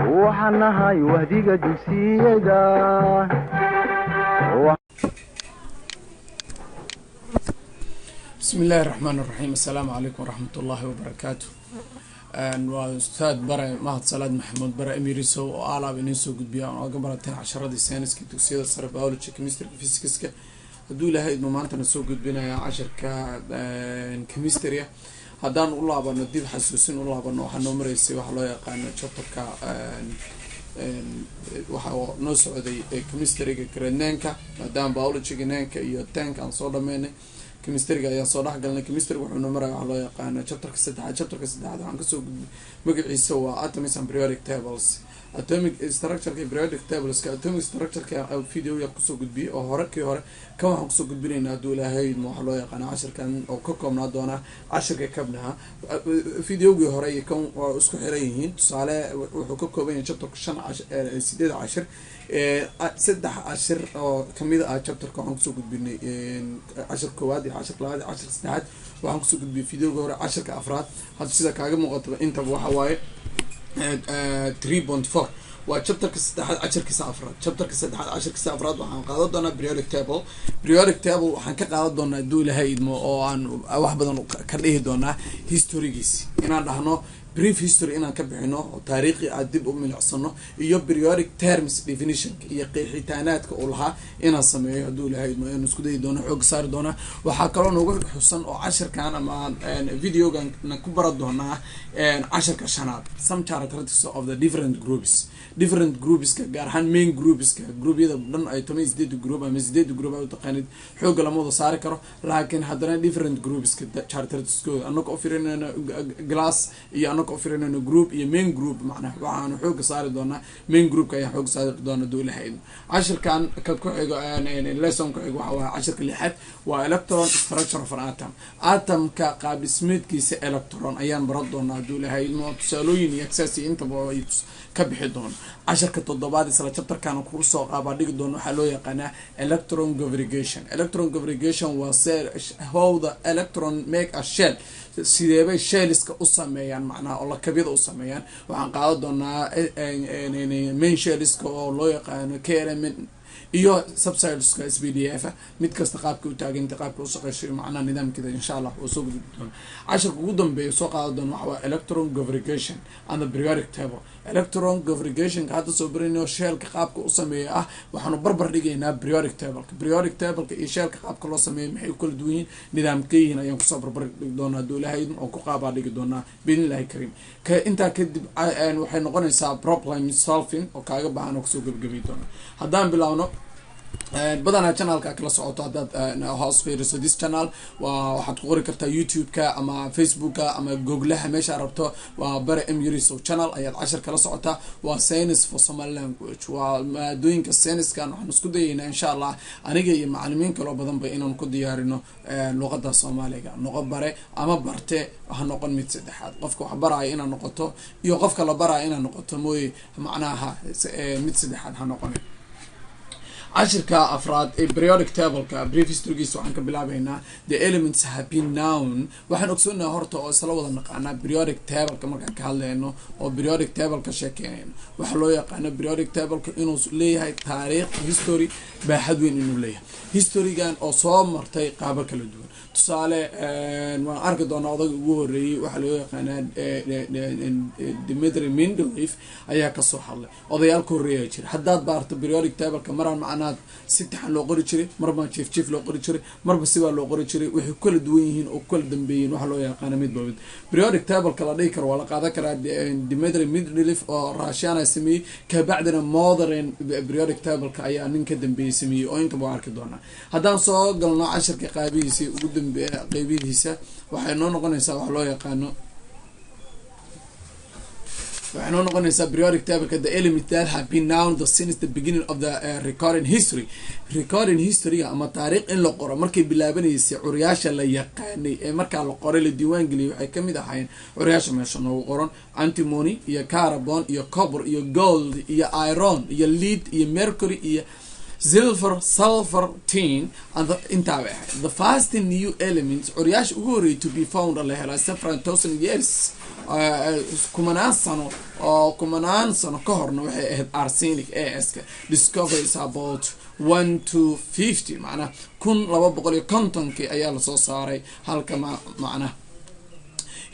وحناهاي وهديقة دوسيدا. بسم الله الرحمن الرحيم. السلام عليكم ورحمة الله وبركاته. وأستاذ برا مهد صلاة محمود برا إميريسو وآلا بنيسو قد بيان وقبرتين عشرة دي سينس كي توكسيدا صار باولوجي كيمستري فيزيكسكا هدو لها إدمو مانتا نسو قد بينا يا عشر كيمستريا هدان الله بانو ديب حسوسين الله بانو وحنو مريسي وحلو يقان شابتركا waxaa noo socday chemistryga gradnanka maadaama biologyga nanka iyo tank aan soo dhameynay chemistryga ayaan soo dhexgalnay. chemistryga wuxuu noo maraa waxaa loo yaqaano chapterka saddexaad waxaan kasoo gudbay magaciisa waa atoms and periodic tables. atomic structureka periodic tableska atomic structureka video yar kusoo gudbiyay oo hore kan waxaan kusoo gudbinaynaa hadduu ilaahay waxaa loo yaqaana cashirkan oo ka koobnaa doona cashirka kabnaha. videogii hore iyo kan waa isku xiran yihiin. tusaale wuxuu ka kooban yahay chapterka 8 cashir saddex cashir oo kamid ah chapterka waxaan kusoo gudbinay cashir koowaad iyo cashir labaad iyo cashir saddexaad waxaan kusoo gudbiyay videogii hore cashirka afraad. hadda sida kaaga muuqata intaba waxa waaye 3.4 waa chapterka saddexaad cashirkiisa afraad. chapterka saddexaad cashirkiisa afraad waxaan qaadan doonaa periodic table waxaan ka qaadan doonaa hadduu ilaahay idmo oo aan wax badan ka dhihi doonaa historygiisi inaan dhahno brief history inaan ka bixino oo taariikhi aad dib u milicsano iyo periodic terms definition iyo qeexitaanaadka uu lahaa inaan sameeyo hadduu ilaahay idmo inaan isku dayi doono xoog saari doonaa. waxaa kaloo noogu xusan oo cashirkan ama videogan ku baran doonaa cashirka shanaad some characteristics of the different groupska gaar ahaan main groupyada dhan ay 18 group ama 8 group ay taqaanid xoog lama wada saari karo laakiin haddana different groupska characteristics annaga u fiirinayna glass iyo annaga u fiirinayna group iyo main group macnaha waxaan xoog saari doonaa main groupka ayaa xoog saari doona duu ilaahay. cashirkan ka ku xigo lesson ku xigo waxa cashirka lixaad waa electron structure of an atomka qaab dhismeedkiisa electron ayaan baran doonaa duu ilaahay. tusaalooyin iyo asaasi intaba ay ka bixi doona. cashirka toddobaad isla chapterkan ku soo qaaba dhigi doona waxaa loo yaqaanaa electron configuration waa how the electron make a shell sideebay shelliska u sameeyaan macnaha oo lakabyada u sameeyaan. waxaan qaadan doonaa main shelliska oo loo yaqaano KLM iyo subsideska SPDF mid kasta qaabka u taaganta qaabka u shaqeeyo macnaha nidaamkeeda insha Allah oo soo gudbi doona. cashirka ugu dambeeya soo qaadan doona waxa electron configuration and the periodic table. electron configuration hadda soo barino shellka qaabka u sameeyo waxaanu barbar dhigaynaa periodic table iyo shellka qaabka loo sameeyo maxay kala duwan yihiin nidaamkeeyina ayaan ku soo barbar dhigi doonaa hadduu ilaahay oo ku qaaba dhigi doonaa billahi karim. intaa kadib waxay noqonaysaa problem solving oo kaaga baahan oo kusoo gabagabi doona. haddaan bilaawno badanaa channelka kala socoto haddaad hoos fiiriso this channel waxaad ku qori kartaa youtube-ka ama facebook-ka ama googlaha meesha rabto waa bara Emirates channel ayaad cashir kala socotaa. waa science for Somali language waa maadooyinka science-kan waxaan isku dayaynaa insha Allah aniga iyo macallimiin kale oo badan ba inaan ku diyaarino luqadda Soomaaliga noqo bare ama barte waxa noqon mid saddexaad qofka wax baraya inaan noqoto iyo qofka la baraya inaan noqoto mooy macnaha mid saddexaad ha noqon. cashirka afraad ee periodic tableka brief historygiisa waxaan ka bilaabaynaa the elements have been known. waxaan ogsoonahay horta oo isla wada naqaanaa periodic tableka markaan ka hadlayno oo periodic tableka sheekeynayno waxaa loo yaqaano periodic tableka inuu leeyahay taariikh history baaxad weyn inuu leeyahay. historygan oo soo martay qaabo kala duwan. tusaale waan arki doonaa odayga ugu horeeyay waxaa loo yaqaanaa Dmitri Mendeleev ayaa kasoo hadlay odayaal ka horeeya jira. haddaad baarto periodic tableka maraan macnaha si taxan loo qori jiray marba chief loo qori jiray marba siba loo qori jiray waxay kala duwan yihiin oo kala dambeeyeen waxa loo yaqaan midba periodic table kala dhigi karo wala qaadan karaa Dmitri Mendeleev oo Russian ay sameeyay ka bacdina modern periodic table ka ayaa nin ka dambeeyay sameeyay oo inta boo arki doona. haddaan soo galno cashirka qaybihiisa ugu dambeeya qaybihiisa waxay noo noqonaysaa wax loo yaqaano waxaan noqonaysaa periodic table the elements that have been known since the beginning of the recording history ama taariikh in la qoro markay bilaabanaysa curiyaasha la yaqaanay ee marka la qoray la diiwaan geliyay waxay kamid ahaayeen curiyaasha meesha noogu qoran antimony iyo carbon iyo copper iyo gold iyo iron iyo lead iyo mercury iyo silver, sulfur, tin and intaa bay ahayd. The first new elements curyaasha ugu horreeyay to be found la helay several thousand years kumanaan sano ka horna waxay ahayd arsenic AS-ka discoveries about 1 to 50 macnaha 1250 ayaa lasoo saaray halka macnaha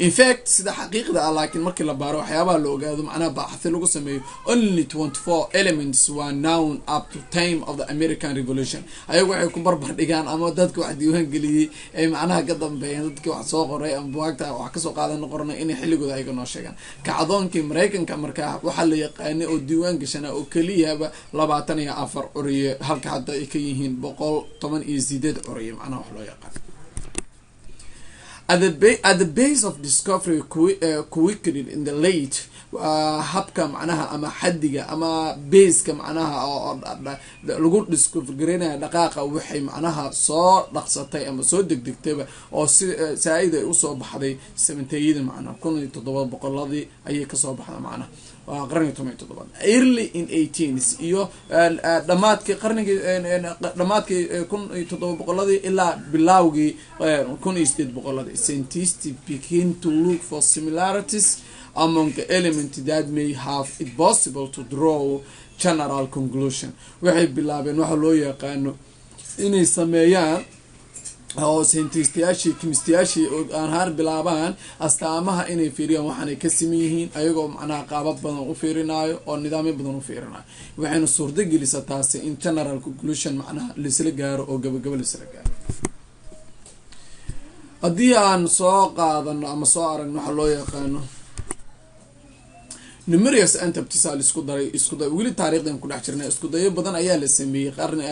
in fact sida xaqiiqda ah laakiin markii la baaro waxyaabaha la ogaado macnaha baaxthi lagu sameeyo only 24 elements were known up to time of the American Revolution ayagu waxay ku barbar dhigaan ama dadka wax diiwaan geliyay ay macnaha ka dambeeyeen dadka wax soo qoray ama buugta wax ka soo qaadan qornay in xilligooda ay noo sheegaan kacdoonkii Mareykanka markaa waxa la yaqaan oo diiwaan gashana oo kaliya 24 curiye halka hadda ay ka yihiin 118 curiye macnaha wax loo yaqaan. At the base of discovery quickly in the late habka macnaha ama xadiga ama baseka macnaha oo lagu discover gareynaya dhaqaaqa waxay macnaha soo dhaqsatay ama soo degdegtayba oo saaid ay u soo baxday 70yada macnaha 1700 ayay ka soo baxday macnaha qarniga 17 early in 18s iyo dhamaadkii qarniga dhamaadkii 1700 ilaa bilowgii 1800 scientists began to look for similarities among the elements that may have it possible to draw general conclusion waxay bilaabeen waxa loo yaqaano inay sameeyaan oo scientists-yaashii chemists-yaashii aan har bilaabaan astaamaha inay fiiriyaan waxaanay ka siman yihiin ayagoo macnaha qaabab badan u fiirinayo oo nidaamyo badan u fiirinayo waxayna suurta gelisaa taasi in general conclusion macnaha laisla gaaro oo gabagabo laisla gaaro. haddii aan soo qaadano ama soo aragno waxa loo yaqaano numerous antabtisal isku day wili taariikhdan ku dhex jirnay isku dayo badan ayaa la sameeyay qarni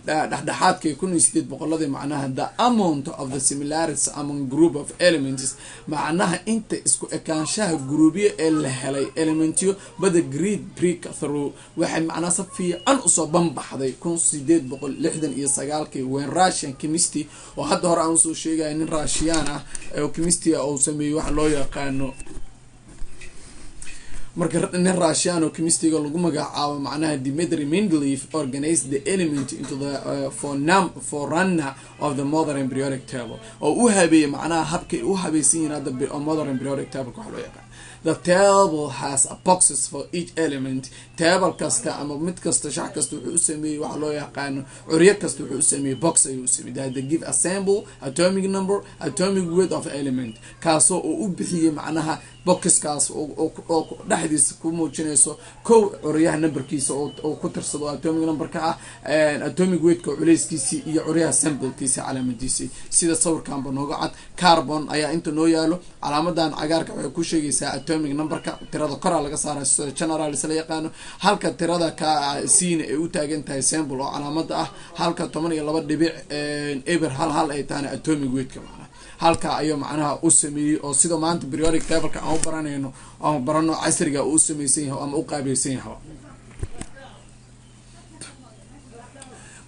dhaxdhaxaadkii 1800 macnaha the amount of the similarities among group of elements macnaha inta isku ekaanshaha gruubyo ee la helay elementyo bada great breakthrough waxay macnaha si fiican u soo banbaxday 1869 when Russian chemist oo hadda hore aan soo sheegay nin Russian ah oo chemist oo sameeyay wax loo yaqaano marka nin Russian oo chemistiga lagu magacaabo macnaha Dmitry Mendeleev organized the element into the forerunner of the modern periodic table oo u habeeyay macnaha habkay u habeeysan yihiin hadda modern periodic table wax loo yaqaan. The table has a boxes for each element. Table kasta ama mid kasta shax kasta wuxuu u sameeyay wax loo yaqaan curiye kasta wuxuu u sameeyay box ayuu u sameeyay that give a symbol, atomic number, atomic weight of element kaasoo uu u bixiyay macnaha boxkaas oo dhaxdiisa ku muujinayso kow curiyaha numberkiisa oo ku tirsado atomic numberka ah atomic weight-ka culeyskiisa iyo curiyaha symbol-kiisa calaamadiisa sida sawirkan nooga cad carbon ayaa inta noo yaalo calaamadan cagaarka waxay ku sheegaysaa atomic numberka tirada kor laga saaray sida general isla yaqaano halka tirada ka siin ay u taagan tahay symbol oo calaamada ah halka 12 dhibic eber hal ay taana atomic weight-ka halka ayo macnaha u sameeyay oo sida maanta periodic table-ka aan baranayno aan barano casriga uu sameeyay ama u qaabaysan yahay.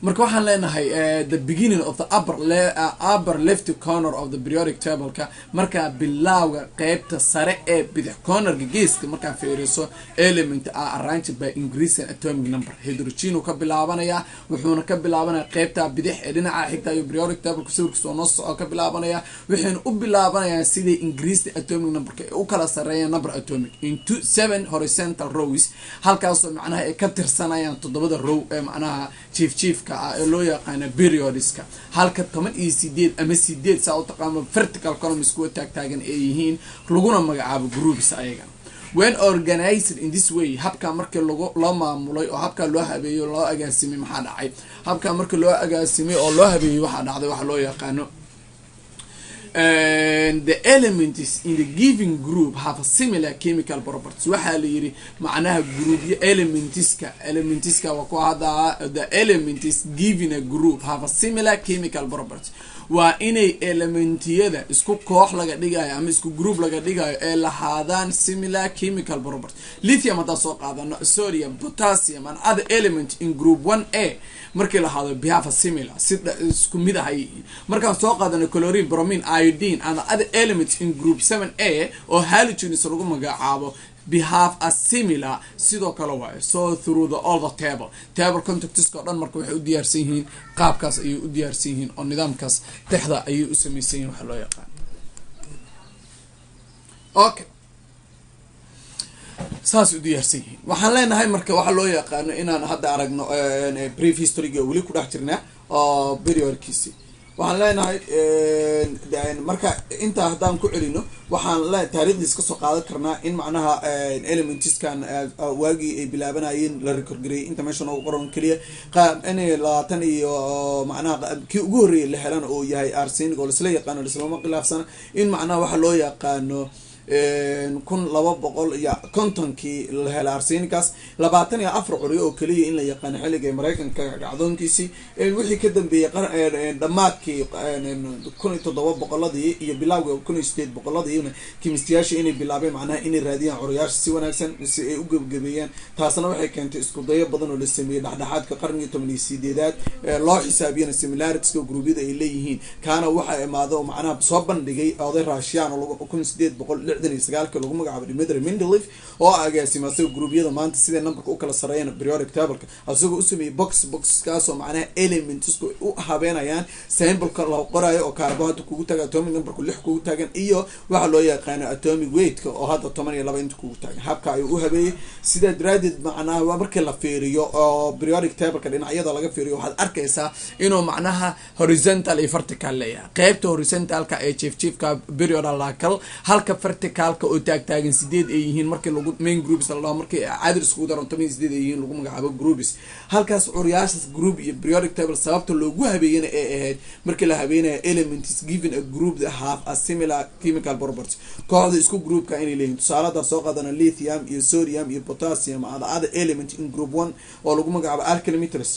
marka waxaan leenahay the beginning of the upper left corner of the periodic table ka marka bilawga qaybta sare ee bidix cornerka geeska marka fiiriso element are arranged by increasing atomic number hydrogen ka bilaabanaya wuxuuna ka bilaabanaya qaybta bidix ee dhinaca xigta iyo periodic table ku sawirkiisa oo noo ka bilaabanaya waxayna u bilaabanayaan sidii increased atomic number ka u kala sareeyaan number atomic into 7 horizontal rows halkaas oo macnaha ay ka tirsanayaan 7 row ee macnaha chief loo yaqaan periodiska halka 18 ama 8 saa u taqaano vertical columns ku taagan ay yihiin laguna magacaabo groups ayaga. When organized in this way habka markii loo maamulay oo habka loo habeeyo loo agaasimay maxaa dhacay habka markii loo agaasimay oo loo habeeyo waxa dhacday waxa loo yaqaano and the elements in the given group have a similar chemical properties waxa la yiri macnaha group elementiska waa ku hada the elements given a group have a similar chemical properties waa inay elementiyada isku koox laga dhigayo ama isku group laga dhigayo ee lahaadaan similar chemical properties. Lithium hada soo qaadano sodium, potassium and other elements in group 1A markii lahaado behave similar sida isku mid ah markaan soo qaadano chlorine, bromine, iodine and other elements in group 7A oo halogens lagu magacaabo behave a similar sidoo kale waayo so through the all the table contactska oo dhan marka waxay u diyaarsan yihiin qaabkaas ayay u diyaarsan yihiin oo nidaamkaas texda ayay u samaysan yihiin waxa loo yaqaan okay saas u diyaarsan yihiin waxaan leenahay marka waxa loo yaqaano inaan hadda aragno brief historyga weli ku dhex jirnaa oo periodkiisi waxaan leenahay marka intaa haddaan ku celino waxaan taariikhdiis kasoo qaadan karnaa in macnaha elementskan waagii ay bilaabanayeen la record gareeyay inta meesha noogu qoran keliya in 20 iyo macnaha kii ugu horreeyay la helan oo yahay arsenic oo laisla yaqaano laislama khilaafsana in macnaha waxa loo yaqaano 1200 iyo kontonkii la helay arsenicas 24 curi oo kaliya in la yaqaan xilliga Mareykanka gacdoonkiisi wixii ka dambeeyay dhamaadkii 1700 iyo bilowga 1800 kimistiyaasha inay bilaabeen macnaha inay raadiyaan curiyaasha si wanaagsan si ay u gabagabeeyaan taasna waxay keentay isku dayo badan oo la sameeyay dhexdhexaadka qarniga 18-deedaad loo xisaabiyana similarities oo gruubyada ay leeyihiin kaana waxa imaado macnaha soo bandhigay oday Russian oo 1800 sagaalka lagu magacaabo Dmitry Mendeleev oo agaasimay gruubyada maanta sida numberka u kala sareeyana periodic table asagoo u sameeyay box kaas oo macnaha elements u habeenayaan sample-ka la qorayo oo carbohydrate kugu taga atomic numberku 6 kugu taagan iyo waxa loo yaqaan atomic weight oo hadda 12 inta kugu taagan habka ay u habeeyay sida dreaded macnaha markii la fiiriyo oo periodic table-ka dhinacyada laga fiiriyo waxaad arkaysaa inuu macnaha horizontal iyo vertical leeyahay qaybta horizontal-ka ee chief-ka periodical halka vertical-ka oo taagan 8 ay yihiin markii lagu main groups la markii cadir isku daran 8 ay yihiin lagu magacaabo groups halkaas curiyaasha group iyo periodic table sababta loogu habeeyay ee ahayd markii la habeeyay elements given a group that have a similar chemical properties kooxda isku groupka inay leeyihiin tusaalada soo qaadana lithium iyo sodium iyo potassium and other element in group 1 oo lagu magacaabo alkyl metals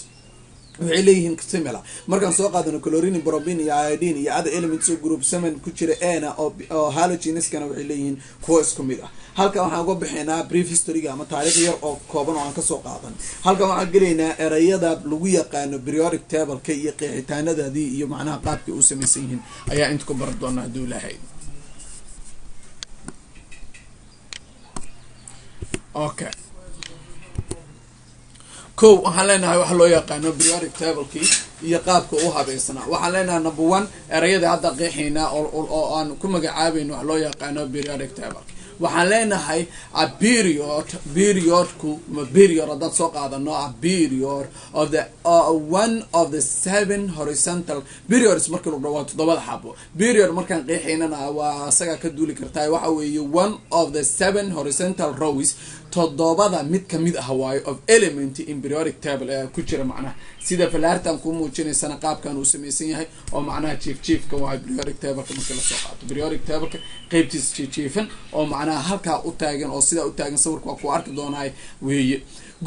waxay leeyihiin similar markaan soo qaadano chlorine bromine iyo iodine iyo other elements oo group 7 ku jira ana oo halogeneskana waxay leeyihiin kuwa isku mid ah halka waxaan uga bixinaa brief historyga ama taariikh yar oo kooban oo aan ka soo qaadan halka waxaan galeynaa erayada lagu yaqaano periodic table-ka iyo qeexitaanadii iyo macnaha qaabka uu samaysan yihiin ayaa inta ku baran doonaa haduu ilaahay okay waxaan leenahay waxa loo yaqaano periodic table-kii iyo qaabka uu habeysana waxaan leenahay number 1 erayada hadda qeexina oo aan ku magacaabayno waxa loo yaqaano periodic table waxaan leenahay a period hadda soo qaadano a period of the one of the 7 horizontal periods marka lagu dhawaado 7 xabo period markaan qeexinana waa asaga ka duuli kartaa waxa weeye one of the 7 horizontal rows todobada mid kamid ah waayo of element in periodic table ee ku jira macnaha sida falaartan ku muujinaysana qaabkan uu sameeysan yahay oo macnaha chief-ka waa periodic table marka la soo qaato periodic table qaybtiisa chiefan oo macnaha halka u taagan oo sida u taagan sawirka waa ku arki doonaa weeye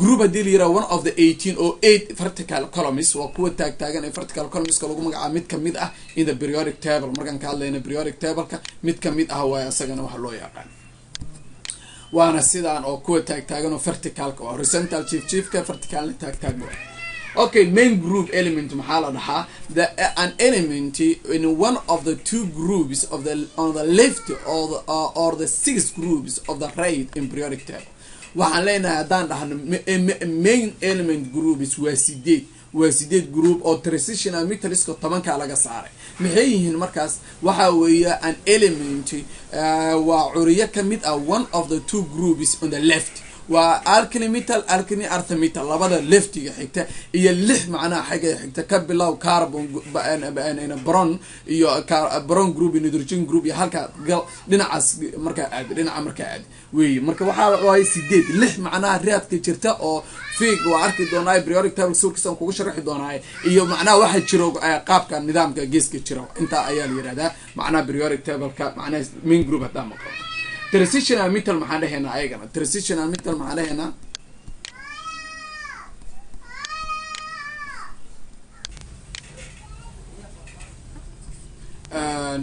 group hadii la yiraahdo one of the 18 or 8 vertical columns waa kuwa taagan ee vertical columns ka lagu magacaabo mid kamid ah in the periodic table markaan ka hadlayna periodic table-ka mid kamid ah waa asagana waxa loo yaqaan waana sidaan oo kuwa taagan oo vertical-ka oo horizontal chief-ka vertical taagan okay main group element maxaa la dhahaa an element in one of the two groups of the on the left or the 6 groups of the right in periodic table waxaan leenahay hadaan dhahno main element groups waa 8 group oo transitional metals ka 10 laga saaray maxay yihiin markaas waxa weeye an element waa curiyo kamid ah one of the two groups on the left waa alkyl metal earth metal labada leftiga xigta iyo 6 macnaha xaga xigta ka bilow carbon boron iyo boron group nitrogen group iyo halka dhinacaas marka aad weey marka waxa way 8 macnaha raadka jirta oo fiig waa arki doonaa periodic table suurkiisa kugu sharaxi doonaa iyo macnaha waxa jiro qaabka nidaamka geeska jiro inta ayaa la yiraahdaa macnaha periodic table-ka macnaha main group hada maqlo transitional metal maxaa dhaheena ayagana transitional metal maxaa dhaheena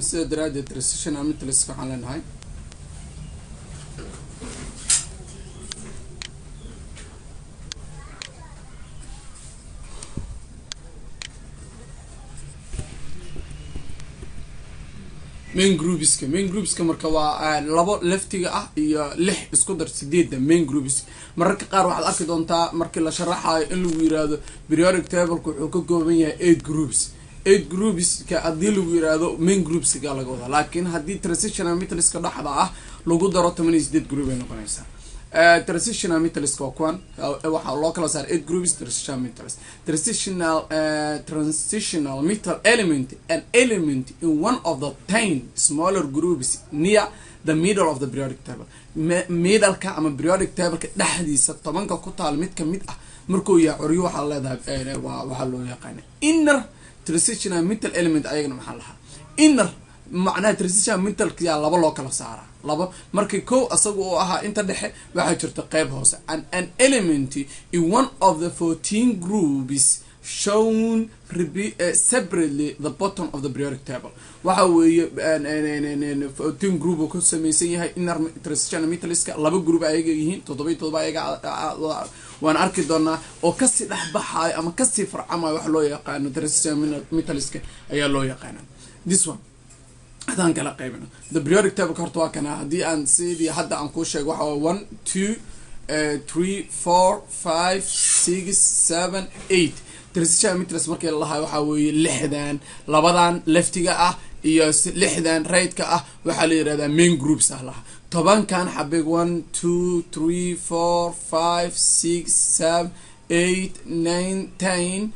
sida daraaddeed transitional metals waxaan leenahay main groupska marka waa labo leftiga ah iyo 6 isku dar 8 main groups mararka qaar waxaad arki doontaa markii la sharaxayo in lagu yiraahdo periodic table wuxuu ka kooban yahay 8 groups ka hadii lagu yiraahdo main groups ka laga wada laakiin hadii transitional metals ka dhaxda ah lagu daro 18 group ay noqonaysaa transitional metals ka kuwan waxa loo kala saar 8 groups transitional metal element an element in one of the 10 smaller groups near the middle of the periodic table middle ka ama periodic table ka dhaxdiisa 10 ka ku taal mid ka mid ah markuu yahay curiyo waxa leedahay waxa loo yaqaan inner transitional metal element ayagana maxaa lahaa inner macnaha transitional metal ka laba loo kala saara laba markii ko asagu oo ahaa inta dhexe waxa jirta qayb hoose an element in one of the 14 groups shown separately the bottom of the periodic table waxa weeye 14 group oo ku sameeysan yahay inner transitional metals ka laba group ayaga yihiin 7 ayaga waan arki doonaa oo ka sii dhaxbaxay ama ka sii farcamay wax loo yaqaan transitional metals ka ayaa loo yaqaan this one hadaan kala qaybino the periodic table horta waa kana hadii aan sidii hadda aan ku sheego waxa 1 2 3 4 5 6 7 8 transitional metals markii la lahaa waxa weeye 6dan labadan leftiga ah iyo 6dan right ka ah waxa la yiraahdaa main groups ah laha 10 kan xabig 1 2 3 4 5 6 7 8 9 10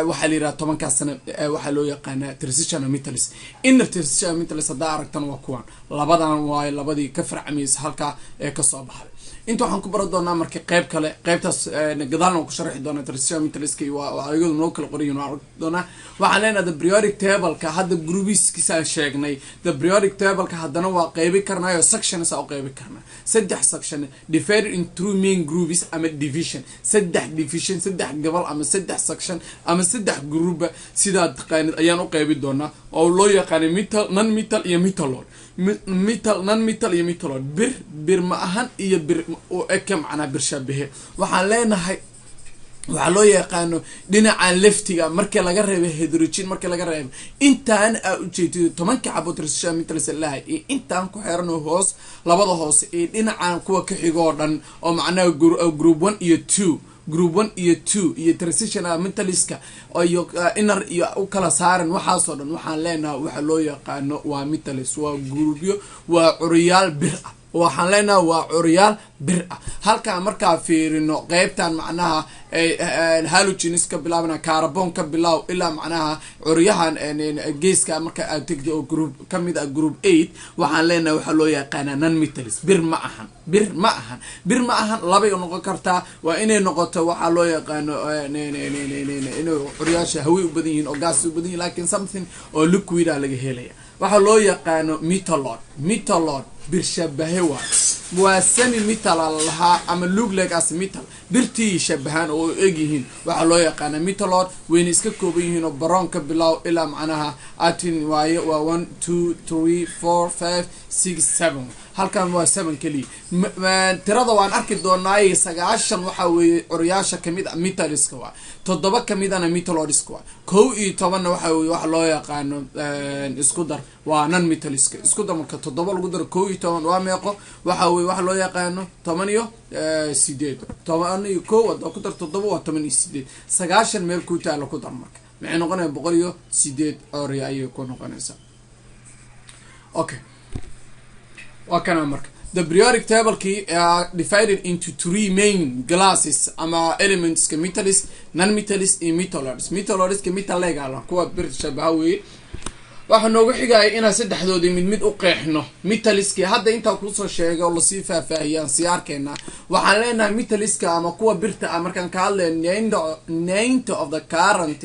waxa la yiraahdaa 10 ka sana waxa loo yaqaan transitional metals inner transitional metals hada aragtan waa kuwan labadan waa labadii ka farcamaysa halka ee ka soo baxay inta waxaan ku baran doonaa markii qayb kale qaybtaas gadaalna ku sharxi doonaa transitional metals ki waa ayagoo noo kala qorayeen waan doonaa waxaan leenahay the periodic table ka hadda groupiskiisa sheegnay the periodic table ka hadana waa qaybi karnaayo sections oo qaybi karnaa saddex section divided into main groups ama division saddex gobol ama saddex section ama saddex group sida taqaanid ayaan u qaybi doonaa oo loo yaqaan metal non metal iyo metalloid metal non metal iyo metalloid bir ma ahan iyo bir oo ekam ana bir shabahe waxaan leenahay waxa loo yaqaano dhinaca leftiga markii laga reebo hydrogen markii laga reebo intaan u jeedo 10 ka xabo transitional metals lahay intaan ku xirano hoos labada hoos ee dhinaca kuwa ka xigo dhan oo macnaha group 1 iyo 2 iyo transitional metals-ka iyo inner iyo u kala saaran waxa soo dhan waxaan leenahay waxa loo yaqaano waa metals waa groupyo waa curiyaal bir ah waxaan leenahay waa curiyaal bir ah halka marka fiirino qaybtan macnaha halogens ka bilaabana carbon ka bilaaw ilaa macnaha curiyahan geeska marka aad tagto group kamid ah group 8 waxaan leenahay waxa loo yaqaan non metals bir ma ahan laba ay noqon kartaa waa inay noqoto waxa loo yaqaan inuu curiyaasha hawi u badan yihiin oo gas u badan yihiin laakiin something oo liquid ah laga helaya waxa loo yaqaan metalloid bir shabahe waa semi metal laha ama look like as metal birtii shabahan oo eegyihiin waxa loo yaqaan metalloid wayna iska kooban yihiin oo baroon ka bilaaw ilaa macnaha atin waaye waa 1 2 3 4 5 6 7 halkan waa 7 kali tirada waan arki doonaa 9 waxa weeye curiyaasha kamid ah metaliska waa 7 kamid ah metalloidska waa 11 waxa weeye wax loo yaqaan isku dar waa non metaliska isku dar marka 7 lagu daro 11 waa meeqo waxa weeye wax loo yaqaano 8 iyo 8 iyo 1 wada ku dar 7 waa 8 9 meel ku taalo ku dar marka maxay noqonaysaa 108 ori ayay ku noqonaysaa okay wakana marka the periodic table key are divided into 3 main classes ama elements ka metals non metals and metalloids ka metal legal kuwa bir shabaha waxa noogu xigay inaan saddexdoodii mid u qeexno metaliski hadda inta ku soo sheegay oo la sii faahfaahiyaan siyaarkeena waxaan leenahay metaliska ama kuwa birta ah markaan ka hadlayno name of the current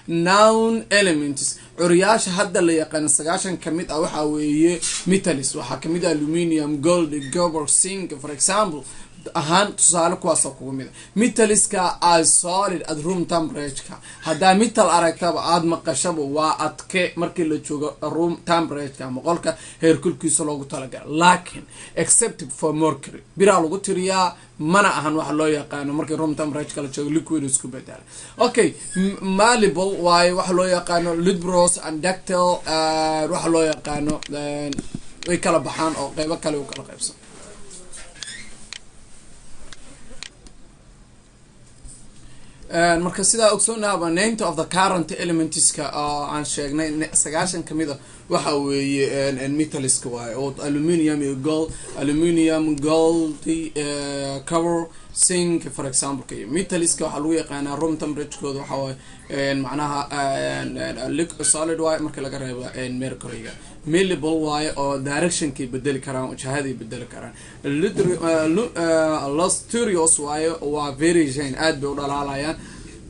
noun elements curiyaasha hadda la yaqaan 9 kamid ah waxa weeye metals waxa kamid ah aluminium gold copper zinc for example ahaan tusaale kuwaasoo kugu mid metaliska as solid at room temperature haddaa metal aragtaba aad maqashaba waa adke markii la joogo room temperature ama qolka heerkulkiisa loogu talagala laakiin except for mercury biraa lagu tiriyaa mana ahan waxa loo yaqaano markii room temperature la joogo liquid isku bedela okay malleable waaye waxa loo yaqaano lubrous and ductile waxa loo yaqaano way kala baxaan oo qaybo kale u kala qaybsan marka sidaa ogsoonaaba named of the current elementska aan sheegnay 9 kamida waxa weeye metaliska waaye oo aluminium iyo gold cover zinc for example metaliska waxa lagu yaqaanaa room temperature-kooda waxa waaye macnaha solid waaye marka laga reebo mercury-ga malleable waaye oo direction-kay bedeli karaan jihaday bedeli karaan lustrous waaye waa very shine aad bay u dhalaalayaan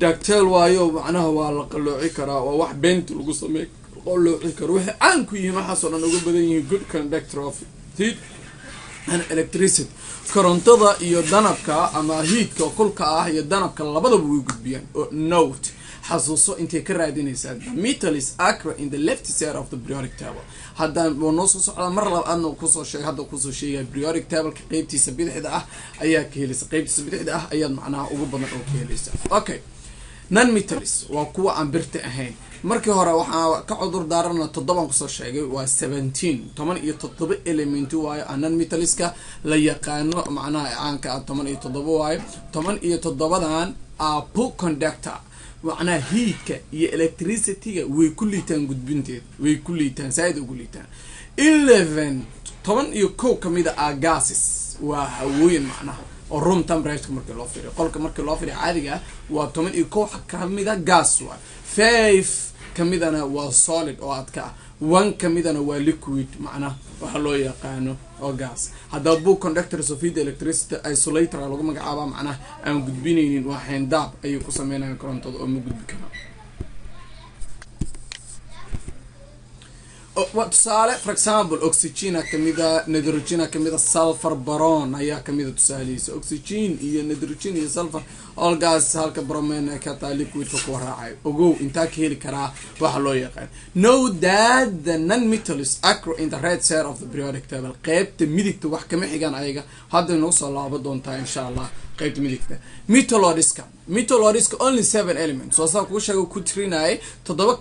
ductile waaye macnaha waa la qalooci karaa waa wax bent lagu sameeyo qalooci karo waxa aan ku yihiin waxa soo dhan uga badan yihiin good conductor of heat and electricity korontada iyo danabka ama heatka kulka ah iyo danabka labadaba way gudbiyaan note xasuuso intay ka raadinaysaa metal is accurate in the left side of the periodic table haddaan noo soo socda mar labaadna kusoo sheegay hadda kusoo sheegay periodic table-ka qaybtiisa bidixda ah ayaa ka helaysa qaybtiisa bidixda ah ayaad macnaha ugu badan oo ka helaysa okay non metals waa kuwa aan birta ahayn markii hore waxaa ka cudur daarana 7 kusoo sheegay waa 17 element waaye non metaliska la yaqaano macnaha aanka 17 waaye 17dan poor conductor macnaha heatka iyo electricity-ga way ku liitaan gudbinteed way ku liitaan saaid ugu liitaan 11 kamida gases waa hawooyin macnaha oo room temperature markii loo fiiriyo qolka markii loo fiiriyo caadiga waa 11 kamida gas waa 5 kamidana waa solid oo adka 1 kamidana waa liquid macnaha waxa loo yaqaano oo gas hadaba book conductors of heat electricity isolator lagu magacaabo macnaha aan gudbinaynin waa xeendab ayuu ku sameeyaan korontada oo ma gudbi karo what sale for example oxygen kamida nitrogen kamida sulfur boron ayaa kamida tusaaleysa oxygen iyo nitrogen iyo sulfur all gas halka bromine ka taa liquid ku raacay ogow inta ka heli karaa waxa loo yaqaan know that the non-metals occur in the right side of the periodic table qaybta midigta wax kama xigaan ayaga hadda noo soo laabo doontaa insha Allah qaybta midigta metallurgical only 7 elements so saa ku sheego ku tirinay 7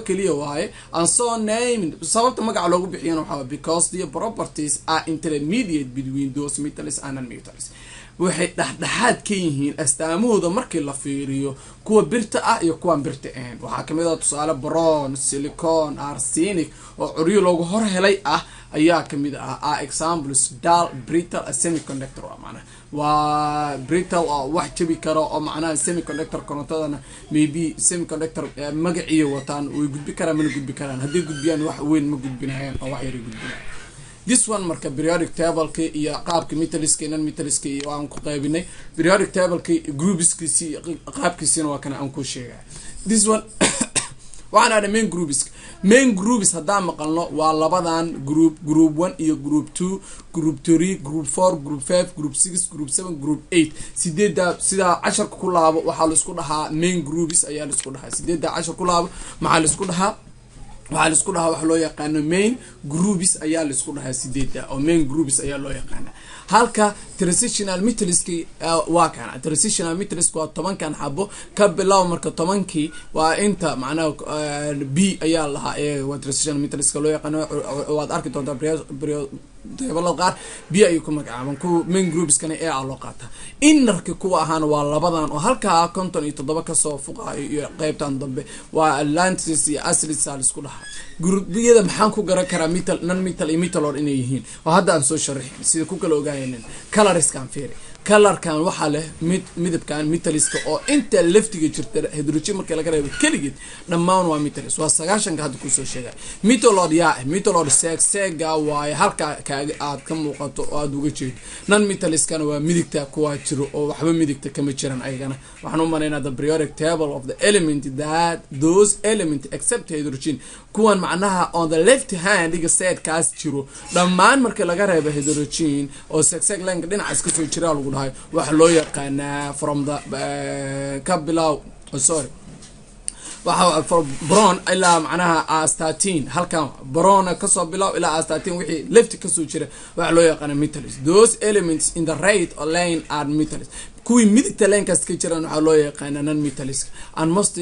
kaliya waaye and so named sababta magaca loogu bixiyana waxa because the properties are intermediate between those metals and non-metals waxay dhaxdhaxaad ka yihiin astaamahooda markii la fiiriyo kuwa birta ah iyo kuwa birta ahayn waxa kamid ah tusaale boron silicon arsenic oo curiyo loogu hor helay ah ayaa kamid ah examples dull brittle semiconductor macnaha waa brittle oo wax jabi karo oo macnaha semiconductor korontadana maybe semiconductor magaciyo wataan way gudbi karaan ma gudbi karaan hadii gudbiyaan wax weyn ma gudbinayaan oo wax yar gudbinayaan this one marka periodic table-ka iyo qaabka metaliska iyo non-metaliska iyo aan ku qaybinay periodic table-ka groupskiisi qaabkiisina waa kana aan ku sheegay this one waxaan aad main groups hadaa maqalno waa labadan group 1 iyo group 2 group 3 group 4 group 5 group 6 group 7 group 8 sideeda sida 10 ku laabo waxa la isku dhahaa main groups ayaa la isku dhahaa sideeda 10 ku laabo maxaa la isku dhahaa wax loo yaqaan main groups ayaa la isku dhahaa sideeda oo main groups ayaa loo yaqaan halka transitional metaliski waa kana transitional metaliski waa 10 kan xabo ka bilow marka 10kii waa inta macnaha b ayaa lahaa waa transitional metaliski loo yaqaan waad arki doontaa table qaar b ay ku magacaaban ku main groups kana ee loo qaata inarka kuwa ahaan waa labadan oo halka 57 ka soo fuqay iyo qaybtan dambe waa atlantis iyo acids isku dhaha gruubyada maxaan ku garan karaa metal non metal iyo metal or inay yihiin oo hadda aan soo sharxin sida ku kala ogaayeen colors kan fiiri color kan waxa leh midabkan metaliska oo inta laftiga jirta hydrogen marka laga reebo kaligeed dhammaan waa metalis waa 9 hadda ku soo sheegay metal sega waa halka aad ka muuqato oo aad uga jeedo non metaliskana waa midigta kuwa jiro oo waxba midigta kama jiran ayagana waxaan u maleynaa the periodic table of the element that those elements except hydrogen kuwan macnaha on the left hand iga sidecaas jiro dhammaan marka laga reebo hydrogen oo sexag link dhinacaas ka soo jira lagu dhahay waxa loo yaqaanaa from the capital sorry waxa bron ilaa macnaha astatin halkan bron ka soo bilaw ilaa astatin wixii left ka soo jira waxa loo yaqaan metals those elements in the right line are metals kuwi midigta line kaas ka jiraan waxa loo yaqaan non metals and most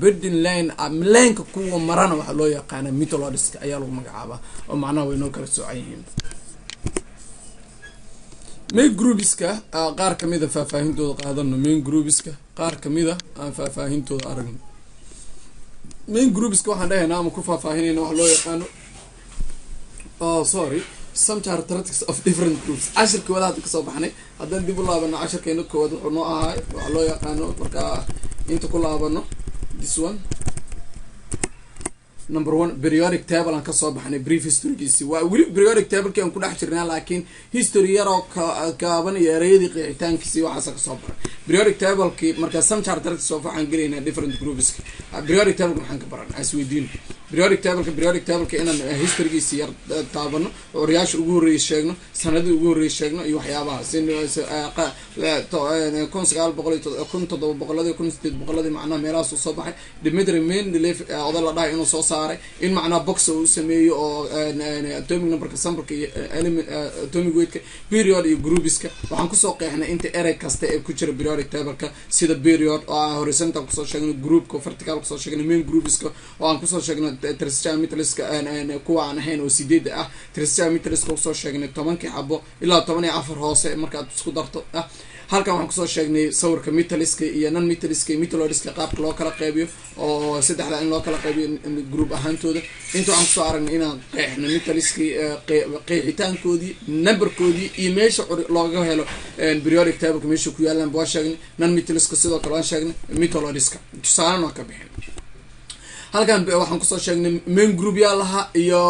building line line kuwa marana waxa loo yaqaan metallurgic ayaa lagu magacaabaa oo macnaha way noo kala soocayeen main groupiska qaar kamida faahfaahintooda qaadano main groupiska qaar kamida aan faahfaahintooda aragno main groupiska waxaan dhahaynaa ama ku faahfaahinayna wax loo yaqaano sorry some characteristics of different groups ashirka wada hadda kasoo baxnay haddaan dib u laabano ashirkeena koowaad wuxuu noo ahaa waxa loo yaqaano markaa inta ku laabano this one number 1 periodic table aan kasoo baxnay brief historygiisi waa weli periodic table kan ku dhex jirnaa laakiin history yaro kaaban iyo ereyadii qeexitaankiisi waxaas ka soo baray periodic table ki marka some characteristics of waxaan galeynaa different groups periodic table waxaan ka baran aswediin periodic table ka inaan historygiisi yar taabano oriyaasha ugu horeeyay sheegno sanadii ugu horeeyay sheegno iyo waxyaabaha sin 1900 macnaha meelahaas soo baxay Dimitri Mendeleev oday la dhahay inuu soo saaray in macnaha box uu sameeyo oo atomic numberka sampleka iyo element atomic weightka period iyo groupiska waxaan ku soo qeexnay inta erey kasta ee ku jira periodic table-ka sida period oo horizontal ku soo sheegnay groupka vertical ku soo sheegnay main groupiska oo aan ku soo sheegnay tristia metaliska kuwa aan ahayn oo 8 ah tristia metaliska ku soo sheegnay 10 xabo ilaa 14 hoose marka aad isku darto halkan waxaan kusoo sheegnay sawirka metaliska iyo non metaliska iyo metallurgiska qaabka loo kala qaybiyo oo saddexda in loo kala qaybiyo group ahaantooda inta aan soo aragnay inaan qeexno metaliska qeexitaankoodii numberkoodii iyo meesha looga helo periodic table meesha ku yaalaan baa sheegnay non metaliska sidoo kale aan sheegnay metallurgiska tusaalana ka bixin halkan waxaan kusoo sheegnay main group yaa laha iyo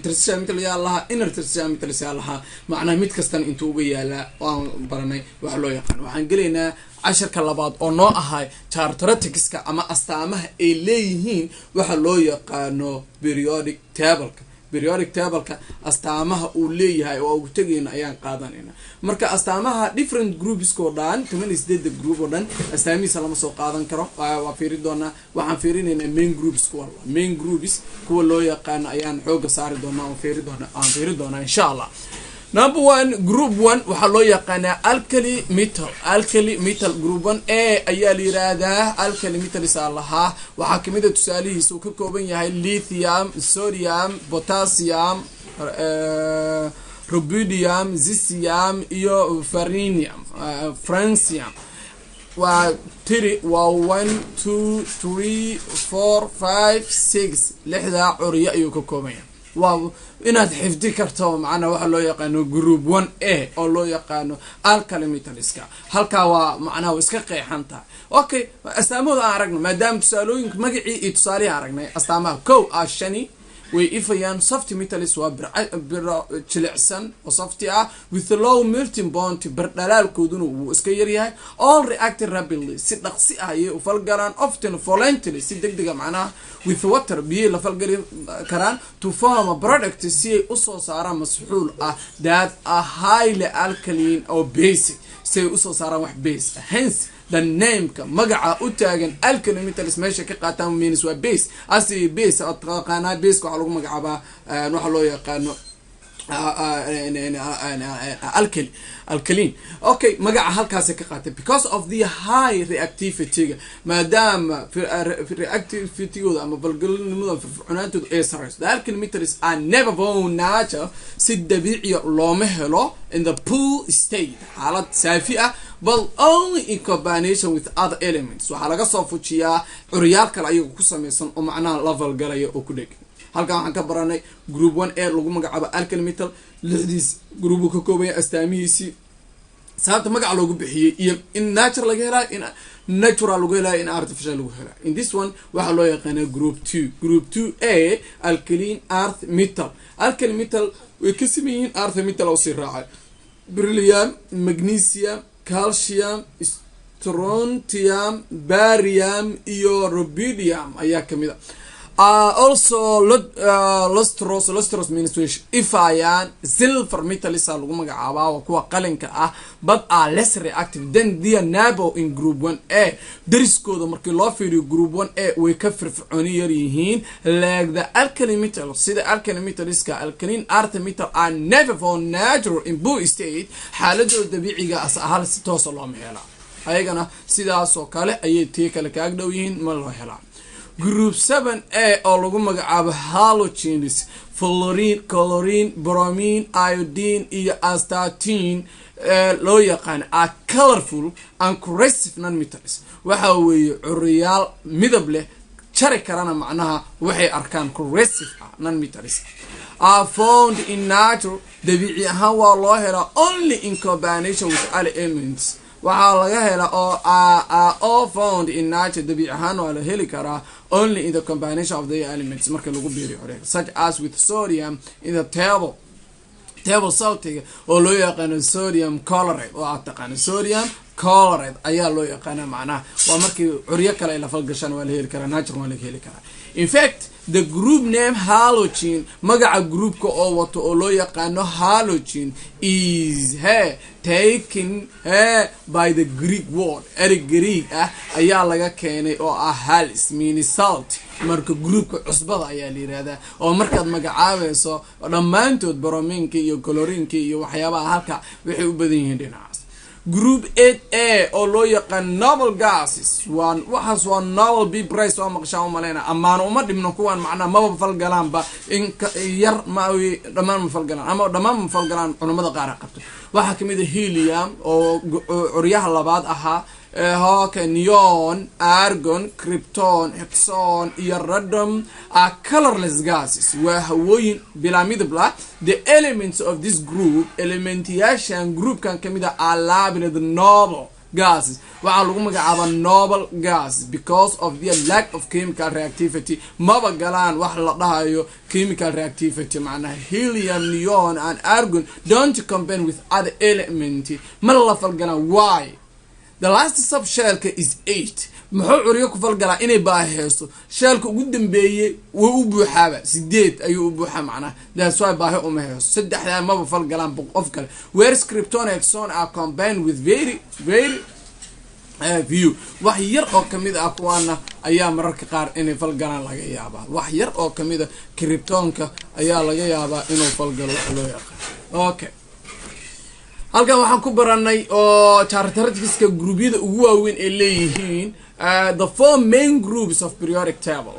tristia metal yaa laha inner tristia metal yaa laha macnaha mid kastan intuu uga yaala waan baranay waxa loo yaqaan waxaan galeynaa casharka labaad oo noo ahay characteristicska ama astaamaha ay leeyihiin waxa loo yaqaano periodic table-ka astaamaha uu leeyahay oo ugu tagayna ayaan qaadanayna marka astaamaha different groups oo dhan 18 group oo dhan astaamihiisa lama soo qaadan karo waa fiiri doonaa waxaan fiirinaynaa main groups kuwa loo yaqaan ayaan xooga saari doonaa oo fiiri doonaa insha Allah number 1 group 1 waxa loo yaqaanaa alkali metal group 1 ayaa la yiraahdaa alkali metal salaha waxa kamid ah tusaalihiisa uu ka kooban yahay lithium sodium potassium rubidium zirconium iyo francium waa 1 2 3 4 5 6 lixda curiya ayuu ka kooban yahay waaw inaad xifdi karto macna waxa loo yaqaano group 1A oo loo yaqaano alkali metaliska halka waa macna iska qeexanta okay astaamada aan aragno maadaama tusaalooyinka magacii iyo tusaalaha aragnay astaamaha kow ashani way ifayaan soft metals waa bir jilicsan oo soft ah with low melting point bardhalaalkooduna wuu iska yar yahay all react rapidly si dhaqsi ah ay u falgalaan often violently si degdeg ah macnaha with water biyo la falgali karaan to form a product si ay u soo saaraan masxuul ah that are highly alkaline or basic si ay u soo saaraan wax base hence the name ka magaca u taagan alkali metals meesha ka qaataan means waa base asi base oo taqaana base waxa lagu magacaabaa waxa loo yaqaano alkaline okay magaca halkaas ka qaatay because of the high reactivity maadaama reactivity ama balgalnimada firfircoonantooda ay sareyso the alkali metals are never found natural si dabiici looma helo in the pool state xaalad saafi ah but only in combination with other elements waxa laga soo fujiyaa curiyaal kale ayagu ku sameeysan oo macnaha level galaya oo ku dhig halkan waxaan ka baranay group 1A lagu magacaabo alkali metal lixdiis group ka kooban yahay astaamihiisi sababta magaca loogu bixiyay iyo in natural laga helaa in natural lagu helaa in artificial lagu helaa in this one waxa loo yaqaan group 2A alkaline earth metal alkali metal way ka sameeyeen earth metal oo si raacay beryllium magnesium calcium strontium barium iyo rubidium ayaa kamid ah Also lustrous means way ifayaan silver metals lagu magacaabaa waa kuwa qalinka ah but are less reactive than their neighbor in group 1A dariskooda markii loo fiiriyo group 1A way ka firfircoon yar yihiin like the alkali metals sida alkali metalska alkaline earth metal are never found natural in pure state xaaladooda dabiiciga ah si toos loo meela ayagana sidaas oo kale ayay tii kale ka agdhow yihiin ma loo helaa group 7A oo lagu magacaabo halogens fluorine chlorine bromine iodine iyo astatine loo yaqaan are colorful and corrosive non-metals waxa weeye curiyaal midab leh jari karana macnaha waxay arkaan corrosive non-metals are found in nature dabiici ahaan waa loo helaa only in combination with other elements waxaa laga hela oo all found in nature dabiici ahaan waa la heli karaa only in the combination of the elements marka lagu biiriyo xoreeg such as with sodium in the table saltiga oo loo yaqaano sodium chloride oo aad taqaano sodium chloride ayaa loo yaqaana macnaha waa markii curyo kale ay la falgashaan waa la heli karaa nature waa la heli karaa in fact the group name halogen magaca groupka oo wato oo loo yaqaano halogen is taken by the Greek word Greek ayaa laga keenay oo ah halis means salt marka groupka cusbada ayaa la yiraahdaa oo markaad magacaabayso dhamaantood brominka iyo chlorine iyo waxyaabaha halka waxay u badan yihiin dhinacaas group 8A oo loo yaqaan noble gases waxaas waa noble b price oo maqshaan maleena amaan uma dhibno kuwan macna ma falgalaan ba in yar ma dhamaan ma falgalaan ama dhamaan ma falgalaan culimada qaar qabto waxa kamid ah helium oo curyaha labaad ahaa neon argon krypton hexon iyo radium are colorless gases waa hawooyin bila midab la the elements of this group elementiyashan group kan kamida are labeled noble gases waxaa lagu magacaabaa noble gases because of their lack of chemical reactivity maba galaan wax la dhahayo chemical reactivity macnaha helium neon and argon don't combine with other elements ma la falgalaan why the last subshell is 8 muxuu curiyo ku falgalaa inay baahaysto sheelka ugu dambeeyay way u buuxaaba 8 ayuu u buuxa macnaha that's why baahay uma haysto saddexda ma falgalaan qof kale where krypton and hexon are combined with very few wax yar oo kamid ah kuwana ayaa mararka qaar inay falgalaan laga yaabaa wax yar oo kamid ah kryptonka ayaa laga yaabaa inuu falgalo loo yaqaan okay halkan waxaan ku baranay oo characteristics groupyada ugu waaweyn ee leeyihiin the four main groups of periodic table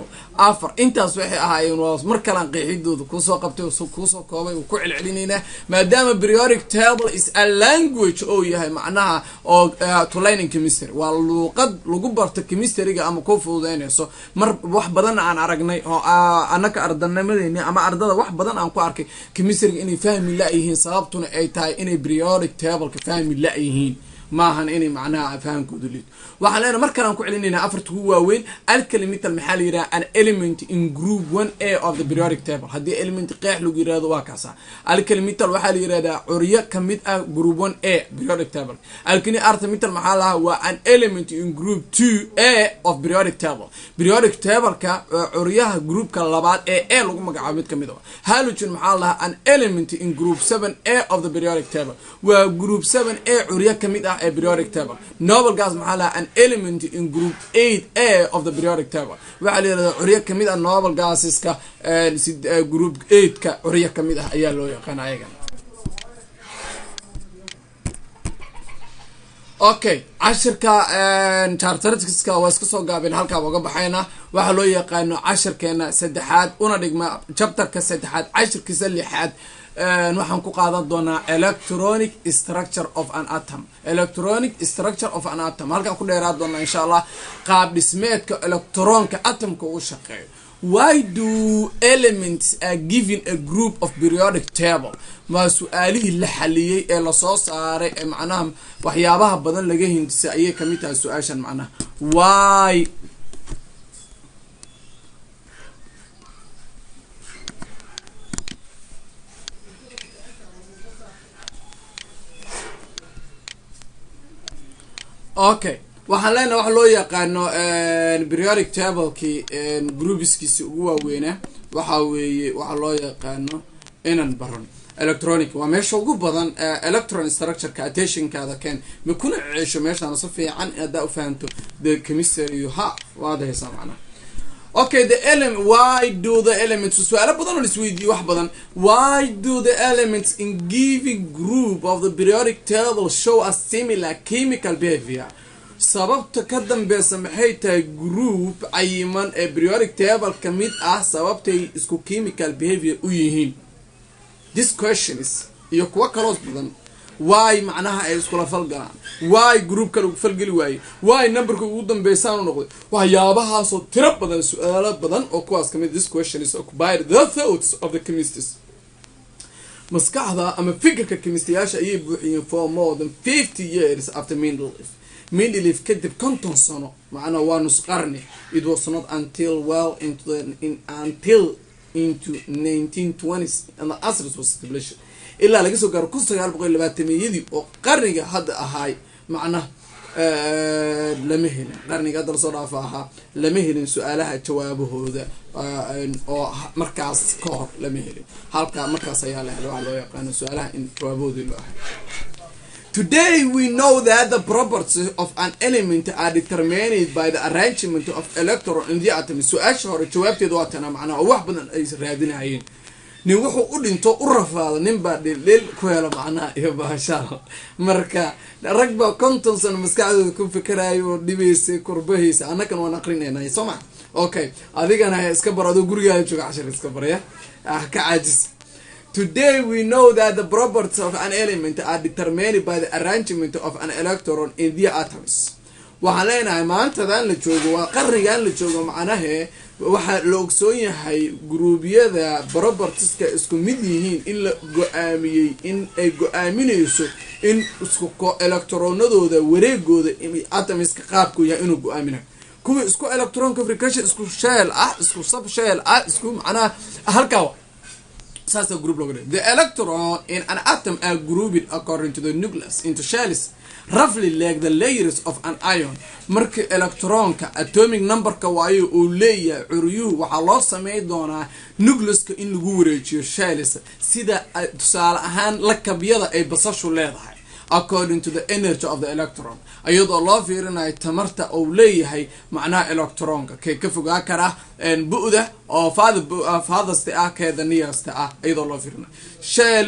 afar intaas waxay ahaayeen waa mar kale qeexidooda ku soo qabtay ku soo koobay oo ku celcelinayna maadaama periodic table is a language oo yahay macnaha oo to learning chemistry waa luqad lagu barto chemistry-ga ama ku fududeynayso mar wax badan aan aragnay oo anaka ardanamadeenii ama ardada wax badan aan ku arkay chemistry-ga inay fahmi la yihiin sababtuna ay tahay inay periodic table ka fahmi la yihiin maahan inay macnaha fahankoodu liid waxaan leenahay mar kale aan ku celinaynaa afarta ugu waaweyn alkali metal maxaa la yiraahdaa an element in group 1A of the periodic table haddii element qeex lagu yiraahdo waa kaasa alkali metal waxaa la yiraahdaa curyo kamid ah group 1A periodic table alkali earth metal maxaa la waa an element in group 2A of periodic table ka curyaha groupka labaad ee A lagu magacaabo mid kamid ah halogen maxaa la an element in group 7A of the periodic table waa group 7A curyo kamid ah periodic table noble gas maxaa an element in group 8A of the periodic table waxa la yiraahdaa curyo kamid ah noble gaseska group 8 ka curyo kamid ah ayaa loo yaqaan ayaga okay cashirka characteristics waa iska soo gaabin halka uga baxayna waxa loo yaqaan cashirkeena saddexaad una dhigma chapterka saddexaad cashirkiisa lixaad waxaan ku qaadan doonaa electronic structure of an atom halkan ku dheeraad doonaa insha Allah qaab dhismeedka electronka atomka uu shaqeeyo why do elements are given a group of periodic table ma su'aalihii la xaliyay ee la soo saaray ee macnaha waxyaabaha badan laga hindisay ayay kamid tahay su'aashan macnaha why okay waxaan leenahay waxa loo yaqaano periodic table ki groups ugu waaweynaa waxa weeye waxa loo yaqaano inaan baran electronic waa meesha ugu badan electron structure ka attention-kaada keen ma kuna ceesho meeshaan si fiican aad u fahanto the chemistry you have waadaysa macnaha. Okay, the element, why do the elements, su'aalo badan oo isweydiiyo wax badan, why do the elements in given group of the periodic table show a similar chemical behavior? sababta ka dambeysa maxay tahay group cayiman ee periodic table ka mid ah sababtay isku chemical behavior u yihiin? This question is iyo kuwa kaloos badan. Why macnaha ay isku la falgalaan? Why group kale u falgali waayay? Why numberka ugu dambeysaan u noqday? waxyaabahaas oo tiro badan su'aalo badan oo kuwaas kamid. This question is occupied the thoughts of the chemists. maskaxda ama fikirka chemistiyaasha ayay buuxiyeen for more than 50 years after Mendeleev kadib 50 sano macnaha waa nus qarni. It was not until well into 1920s and the asrs was established ilaa laga soo gaaro 1920yadii oo qarniga hadda ahaay macnaha lama helin qarniga hadda soo dhaafa ahaa lama helin su'aalaha jawaabahooda oo markaas ka hor lama helin halka markaas ayaa la helay waxa loo yaqaan su'aalaha in jawaabahooda loo hayo. Today we know that the properties of an element are determined by the arrangement of electrons in the atom. su'aasha hore jawaabteedu waa tan macnaha wax badan ay raadinayeen nin wuxuu u dhinto u rafaado nin baa dhil ku helo macnaha iyo baashaal marka rag baa 50 sano maskaxdooda ku fikiraayo oo dhibaysay kurbahaysa annakan waan aqrinaynaa Soomaa. Okay, adigana iska barado guriga jooga cashar iska baraya ka caajis. Today we know that the properties of an element are determined by the arrangement of an electron in the atoms. waxaan leenahay maantadan la joogo waa qarnigan la joogo macnaha waxa la ogsoon yahay gruubyada propertieska isku mid yihiin in la go'aamiyay in ay go'aaminayso in isku electronadooda wareegooda atomiska qaabku yahay inuu go'aamino kuwa isku electron configuration isku shell ah isku sub shell ah isku macnaha halka saas group loo the electron in an atom are grouped according to the nucleus into shells roughly like the layers of an ion. marka electronka atomic numberka waayo uu leeyahay curyuhu waxa loo sameeyay doonaa nucleuska in lagu wareejiyo shells sida tusaale ahaan lakabyada ay basashu leedahay according to the energy of the electron ayadoo loo fiirinayo tamarta uu leeyahay macnaha electronka ka fogaa kara bu'da oo farthest ah keeda nearest ah ayadoo loo fiirinayo shell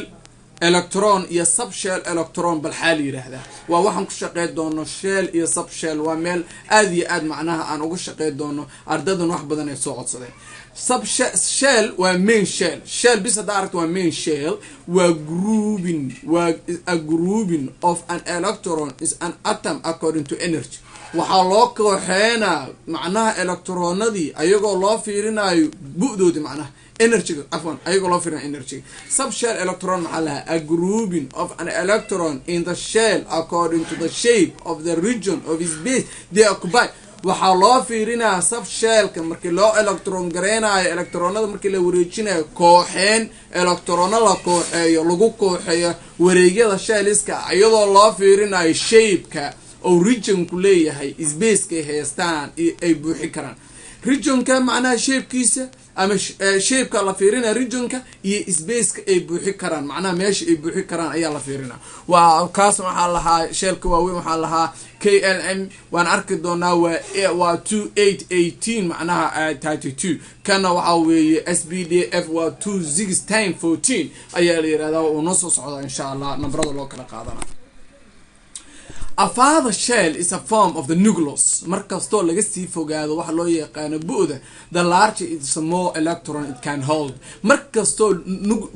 electron iyo sub shell electron bal xal yiraahdaa waa waxaan ku shaqeyn doono shell iyo sub shell waa meel aad iyo aad macnaha aan ugu shaqeyn doono ardadan wax badan ay soo codsadeen. sub shell waa main shell bis hada waa main shell waa a grouping of an electron is an atom according to energy. waxaa loo kooxeynaa macnaha electronadii ayagoo loo fiirinayo bu'doodi macnaha energy ayagoo loo fiirinayo energy. sub shell electron maxaa lahaa a grouping of an electron in the shell according to the shape of the region of its base they occupy. waxaa loo fiirinaa sub shellka markii loo electron gareynayo electronada markii la wareejinayo kooxeen electronada la kooxeeyo lagu kooxeeyo wareegyada shelliska iyadoo loo fiirinayo shape-ka oo region ku leeyahay space-ka haystaan ay buuxi karaan. regionka macnaha shape-kiisa ama shape-ka la fiirina regionka iyo space-ka ay buuxi karaan macnaha meesha ay buuxi karaan ayaa la fiirina. waa kaas waxa lahaa shell-ka waaweyn waxa lahaa KLM waan arki doonaa waa 2818 macnaha 32 kana waxa weeye SBDF waa 2614 ayaa la yiraahdaa oo noo soo socda insha Allah nambarada loo kala qaadana. A father shell is a form of the nucleus. markastoo laga sii fogaado waxa loo yaqaan bu'da the larger is the more electron it can hold. markastoo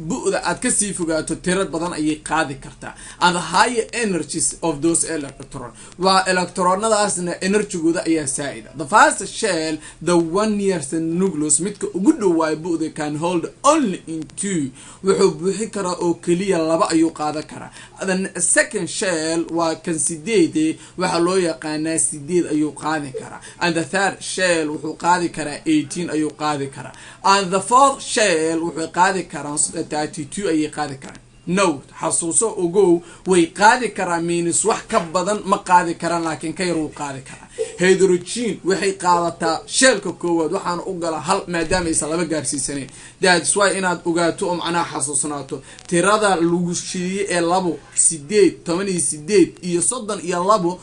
bu'da aad ka sii fogaato tirad badan ayay qaadi kartaa and the higher energies of those electrons waa electronadaasna energy-gooda ayaa saa'ida. the faster shell the one nearest the nucleus midka ugu dhowaay bu'da can hold only in 2 wuxuu buuxi karaa oo kaliya 2 ayuu qaadan karaa. the second shell waa considered waxa loo yaqaanaa 8 ayuu qaadi karaa and the third shell wuxuu qaadi karaa 18 ayuu qaadi karaa and the fourth shell wuxuu qaadi karaa 32 ayay qaadi karaa. note xasuuso ogow way qaadi karaan minus wax ka badan ma qaadi karaan laakiin ka yar wuu qaadi karaa hydrogen waxay qaadataa sheelka koowaad waxaan u gala hal maadaama aysan laba gaarsiisaneen that's why inaad ogaato oo macnaha xasuusnaato tirada lagu shiiyey ee 2 8 18 iyo 32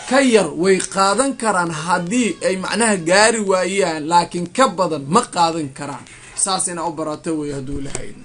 ka yar way qaadan karaan haddii ay macnaha gaari waayaan laakiin ka badan ma qaadan karaan saasina u barato way haduu lahayn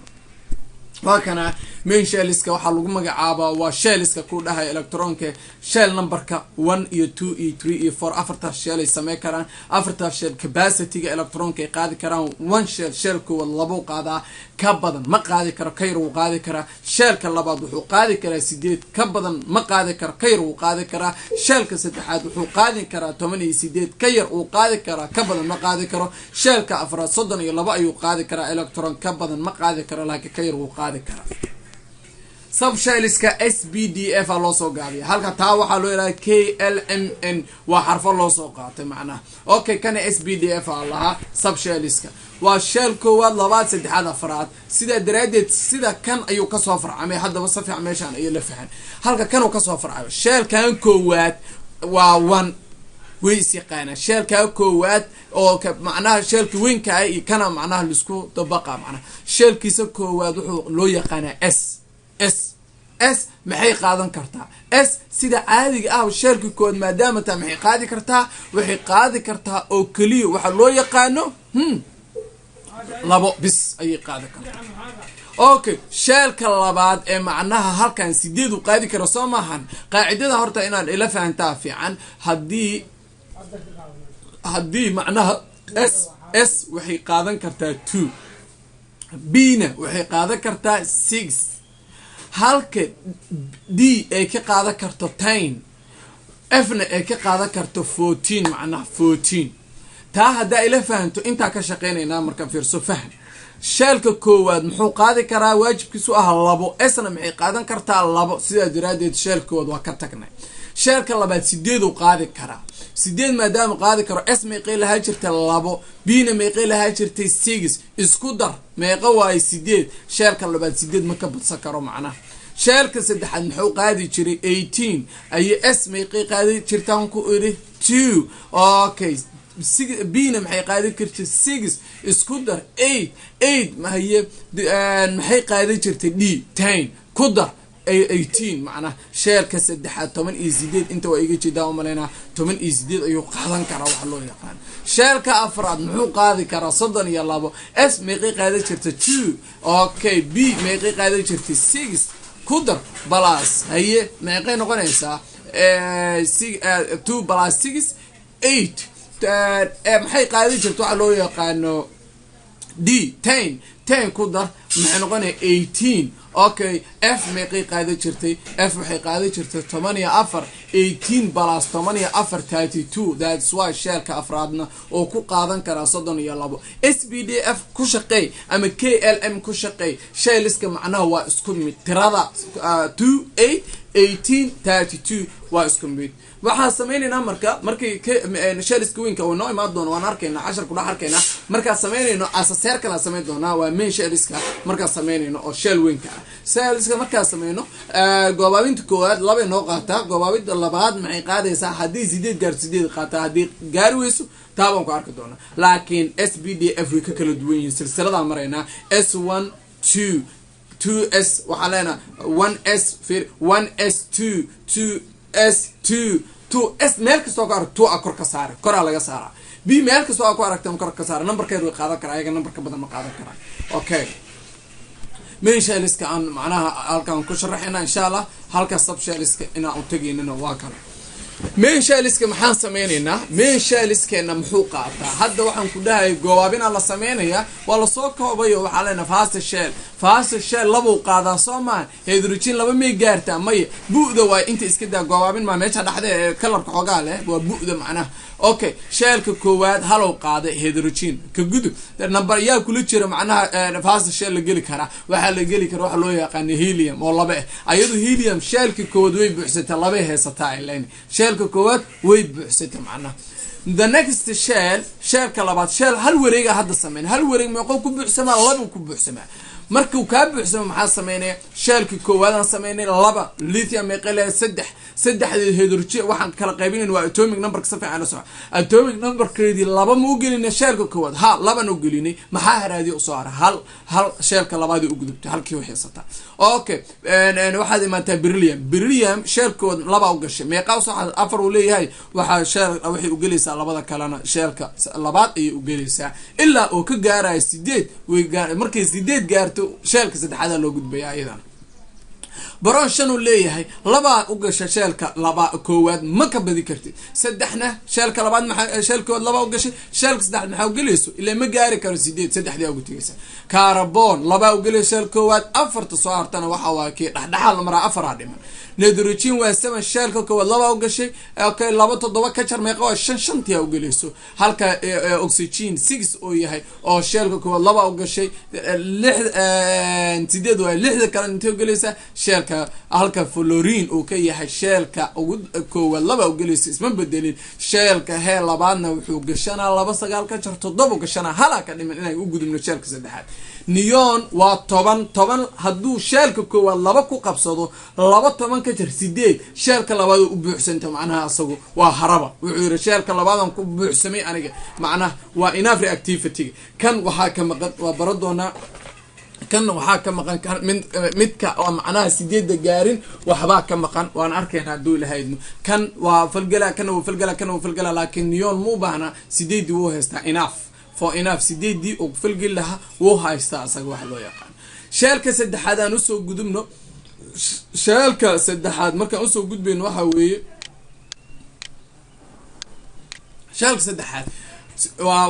وكان من شيلسكا waxaa lagu magacaabaa waa sheliska ku dhahay electronka shell numberka 1 iyo 2 iyo 3 iyo 4 afarta shell ay sameey karaan afarta shell capacity-ga electronka ay qaadi karaan one shell ku labo qaada ka badan ma qaadi karo kayr uu qaadi kara shellka labaad wuxuu qaadi karaa 8 ka badan ma qaadi karo kayr uu qaadi kara shellka saddexaad wuxuu qaadi karaa 18 kayr uu qaadi kara ka badan ma qaadi karo shellka afraad 32 ayuu qaadi karaa electron ka badan ma qaadi karo laakiin kayr uu qaadi kara subshelliska SBDF loo soo gaabiyo halka taa waxa loo yiraahdaa KLMN waa xarfo loo soo qaatay macnaha okay kana SBDF allaha subshelliska waa shell koowaad labaad saddexaad afraad sida daraadeed sida kan ayuu ka soo farcamay hadaba si fiican meeshan ay la fahan halka kan uu ka soo farcayo shell kan koowaad waa 1 ويسيقانا شيلكا كواد او معناها شيلكي وين كاي كان معناها لسكو طبقه معناها شيلكي كواد وحو لو يقانا اس maxay qaadan kartaa s sida caadiga ah shirka kood maadaama ta maxay qaadi kartaa waxay qaadi kartaa oo kaliya waxa loo yaqaano labo bis ay qaadi kartaa okay shellka labaad ee macnaha halkan 8 u qaadi karo Soomahan qaacidada horta inaan ila fahantaa fiican hadii macnaha s waxay qaadan kartaa 2 b na waxay qaadan kartaa 6 halka d ay ka qaadan karto 10 f na ay ka qaadan karto 14 macnaha 14 taa hadaa ila fahanto inta ka shaqeynayna marka fiirso faham shellka koowaad muxuu qaadi karaa waajibkiisu ah 2 s na maxay qaadan kartaa 2 sida daraadeed shellkood waa ka tagnay shellka labaad 8 uu qaadi karaa 8 maadaama qaadi karo s meeqay laha jirta 2 b na meeqay laha jirtay 6 isku dar meeqa waay 8 shellka labaad 8 ma ka badsan karo macnaha shellka saddexaad muxuu qaadi jiray 18 ay s meeqay qaadi jirtaan ku iri 2 okay b na maxay qaadi jirtay 6 isku dar 8 maxay qaadi jirtay d 10 ku dar 18 معناه شيلك سدحات 18 انت وايجي جدا وملينا 18 ayuu qaadan karaa wax loo yaqaan shellka afraad muxuu qaadi karaa 32 s meeqay qaadi jirtay 2 okay b meeqay qaadi jirtay 6 ku dar balas haye meeqay noqonaysaa 2 balas 6 8 maxay qaadi jirtay wax loo yaqaano d 10 ku dar maxay noqonaysaa 18 okay f meeqay qaadi jirtay f waxay qaadi jirtay 84 18 plus 84 32 that's why shellka afraadna oo ku qaadan kara 32 SBDF ku shaqeey ama KLM ku shaqeey shelliska macnaha waa isku mid tirada 2 8 18 32 waa isku mid waxaan sameeynaa markii shelliska weynka oo noo imaan doona waan arkaynaa 10 ku dhax arkaynaa marka sameeynayno asaseer kala sameey doona waa main shelliska marka sameeynayno oo shell weynka shelliska marka sameeyno goobaabinta koowaad laba noo qaata goobaabinta labaad maxay qaadaysaa hadii 8 gaar 8 qaata hadii gaari weyso taaban ku arki doona laakiin SBDF way ka kala duwan yihiin silsilada marayna S1 2 2s waxalena 1s 1s2 2s2 2s meel kasto ka aragto kor ka saar kor laga saara b meel kasto ku aragto kor ka saar numberkeedu way qaadan karaa ayaga numberka badan ma qaadan karaa okay main shelliska aan macnaha halkan ku sharaxina insha Allah halka sub shelliska ina u tageynina waa kale main shelliska maxaan sameeynaa main shelliskeena muxuu qaataa hadda waxaan ku dhahay goobaabina la sameeynaya waa la soo koobayo waxa la fast shell labo qaadaa Soomaan hydrogen laba may gaartaa may buuda waa inta iska daa goobaabin ma meesha dhaxda kalarka xogaa leh waa buuda macnaha okay shellka koowaad halow qaada hydrogen ka gudub number yaa kula jira macnaha fast shell la gali kara waxa la gali kara waxa loo yaqaan helium oo laba ayadu helium shellka koowaad way buuxsatay laba heesataa ilaa shellka koowaad way buuxsatay macnaha the next shellka labaad shell hal wareeg hadda sameyn hal wareeg meeqo ku buuxsamaa laba ku buuxsamaa markuu kaa buuxsamo maxaa sameynaya sheelkii koowaadaan sameynay laba lithium meeqale saddexda hydrogen waxaan kala qaybinayn waa atomic numberka si fiican la soco atomic numberkeedii laba ma u gelinay sheelka koowaad ha labana u gelinay maxaa haraadi u soo hara hal sheelka labaadii u gudubtay halkii waxay sataa okay waxaad imaantaa beryllium sheelkood laba u gashay meeqa soo afar uu leeyahay waxa sheel waxay u gelaysaa labada kalena sheelka labaad ay u gelaysaa ilaa oo ka gaarayo 8 markay 8 gaarto sheelka saddexaad loo gudbaya ayadana baron shan uu leeyahay laba u gashay sheelka laba koowaad ma ka badi kartid saddexna sheelka labaad maxaa sheelkood laba u gashay sheelka saddexaad maxaa u galayso ilaa ma gaari karo 8 saddexdii ugu tagaysa carbon laba u galay sheelka koowaad afarta soo hartana waxa waa kii dhaxdhaxal maraa afar dhiman nitrogen waa 7 sheelka koowaad laba u gashay okay laba toddoba ka jar meeqa waa 5 tii u galayso halka oxygen 6 oo yahay oo sheelka koowaad laba u gashay 6 waa 6 kale inta u galaysa sheelka halka fluorine uu ka yahay sheelka ugu koowaad laba u galaysa isma bedelin sheelka hee labaadna wuxuu gashanaa 2 ka jar 7 gashanaa hala ka dhiman inay u gudubno sheelka saddexaad neon waa 10 hadduu sheelka koowaad laba ku qabsado 10 ka jar 8 sheelka labaad u buuxsanta macnaha asagu waa haraba wuxuu yiri sheelka labaadan ku buuxsamay aniga macnaha waa enough reactivity kan waxa ka maqan waa baradoona kan waxa ka maqan midka oo macnaha 8 gaarin waxba ka maqan waan arkaynaa haduu ilahaydno kan waa falgala laakiin neon mu baahna 8 uu haystaa enough for enough 8 oo falgal laha uu haystaa asaga wax loo yaqaan sheelka saddexaad aan u soo gudubno sheelka saddexaad markaan u soo gudbayno waxa weeye sheelka saddexaad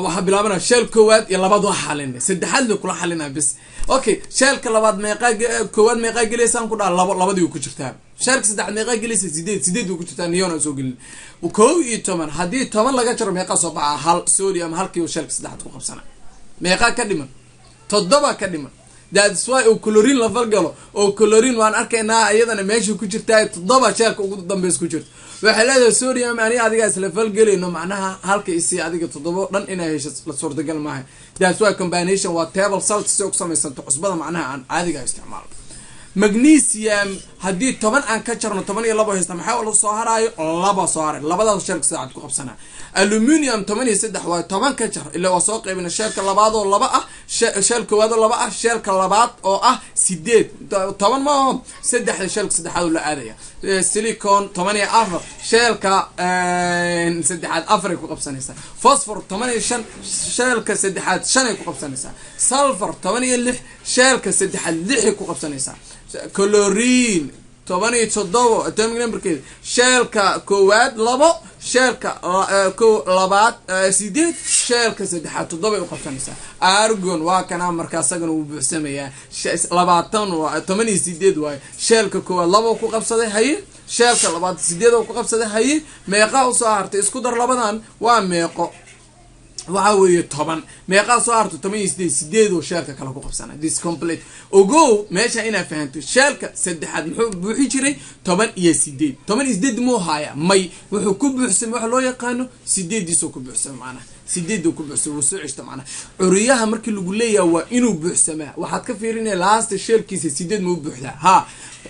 waxa bilaabana sheel koowaad iyo labaad waxa xalinay saddexaad la kula xalinaa bis okay sheelka labaad meeqa koowaad meeqa galeysaan ku dhaa labadii ku jirtaa sheelka saddexaad meeqa galeysa 8 ku jirtaa neon soo gelin oo 11 hadii 10 laga jaro meeqa soo baxa hal sodium halkii sheelka saddexaad ku qabsana meeqa ka dhiman 7 ka dhiman that's why oo chlorine la falgalo oo chlorine waan arkaynaa iyadana meesha ku jirtaa 7 sheelka ugu dambeys ku jirto waxa leedahay sodium ani adiga isla falgalayno macnaha halka isi adiga 7 dhan inay hesho la suurtagal maaha that's why combination waa table salt soo samaysan cusbada macnaha aan caadiga isticmaalo magnesium hadii 10 aan ka jarno 12 haysta maxaa la soo haraayo laba soo haray labadaas sheelka saacad ku qabsana aluminium 13 waa 10 ka jar ilaa waa soo qaybina sheelka labaad oo laba ah sheelka koowaad oo laba ah sheelka labaad oo ah 8 10 ma saddex sheelka saddexaad la aadaya silicon 14 sheelka saddexaad afar ku qabsanaysa phosphor 15 sheelka saddexaad 5 ku qabsanaysa sulfur 16 sheelka saddexaad 6 ku qabsanaysa chlorine 17 atomic numberkeed sheelka koowaad labo sheelka labaad 8 sheelka saddexaad 7 u qabsanaysa argon waa kana marka asagana uu buuxsamaya 20 waa 18 waay sheelka koowaad labo ku qabsaday hay sheelka labaad 8 ku qabsaday hay meeqa u soo hartay isku dar labadan waa meeqo waxa weeye 10 meeqa soo harto 18 oo sheelka kala ku qabsana this complete ogo meesha ina fahanto sheelka saddexaad muxuu buuxi jiray 18 muu haya may wuxuu ku buuxsamay wax loo yaqaano 8 ku buuxsamay macnaha 8 ku buuxsamay soo cishta macnaha curiyaha markii lagu leeyahay waa inuu buuxsamaa waxaad ka fiirinay last sheelkiisa 8 muu buuxdaa ha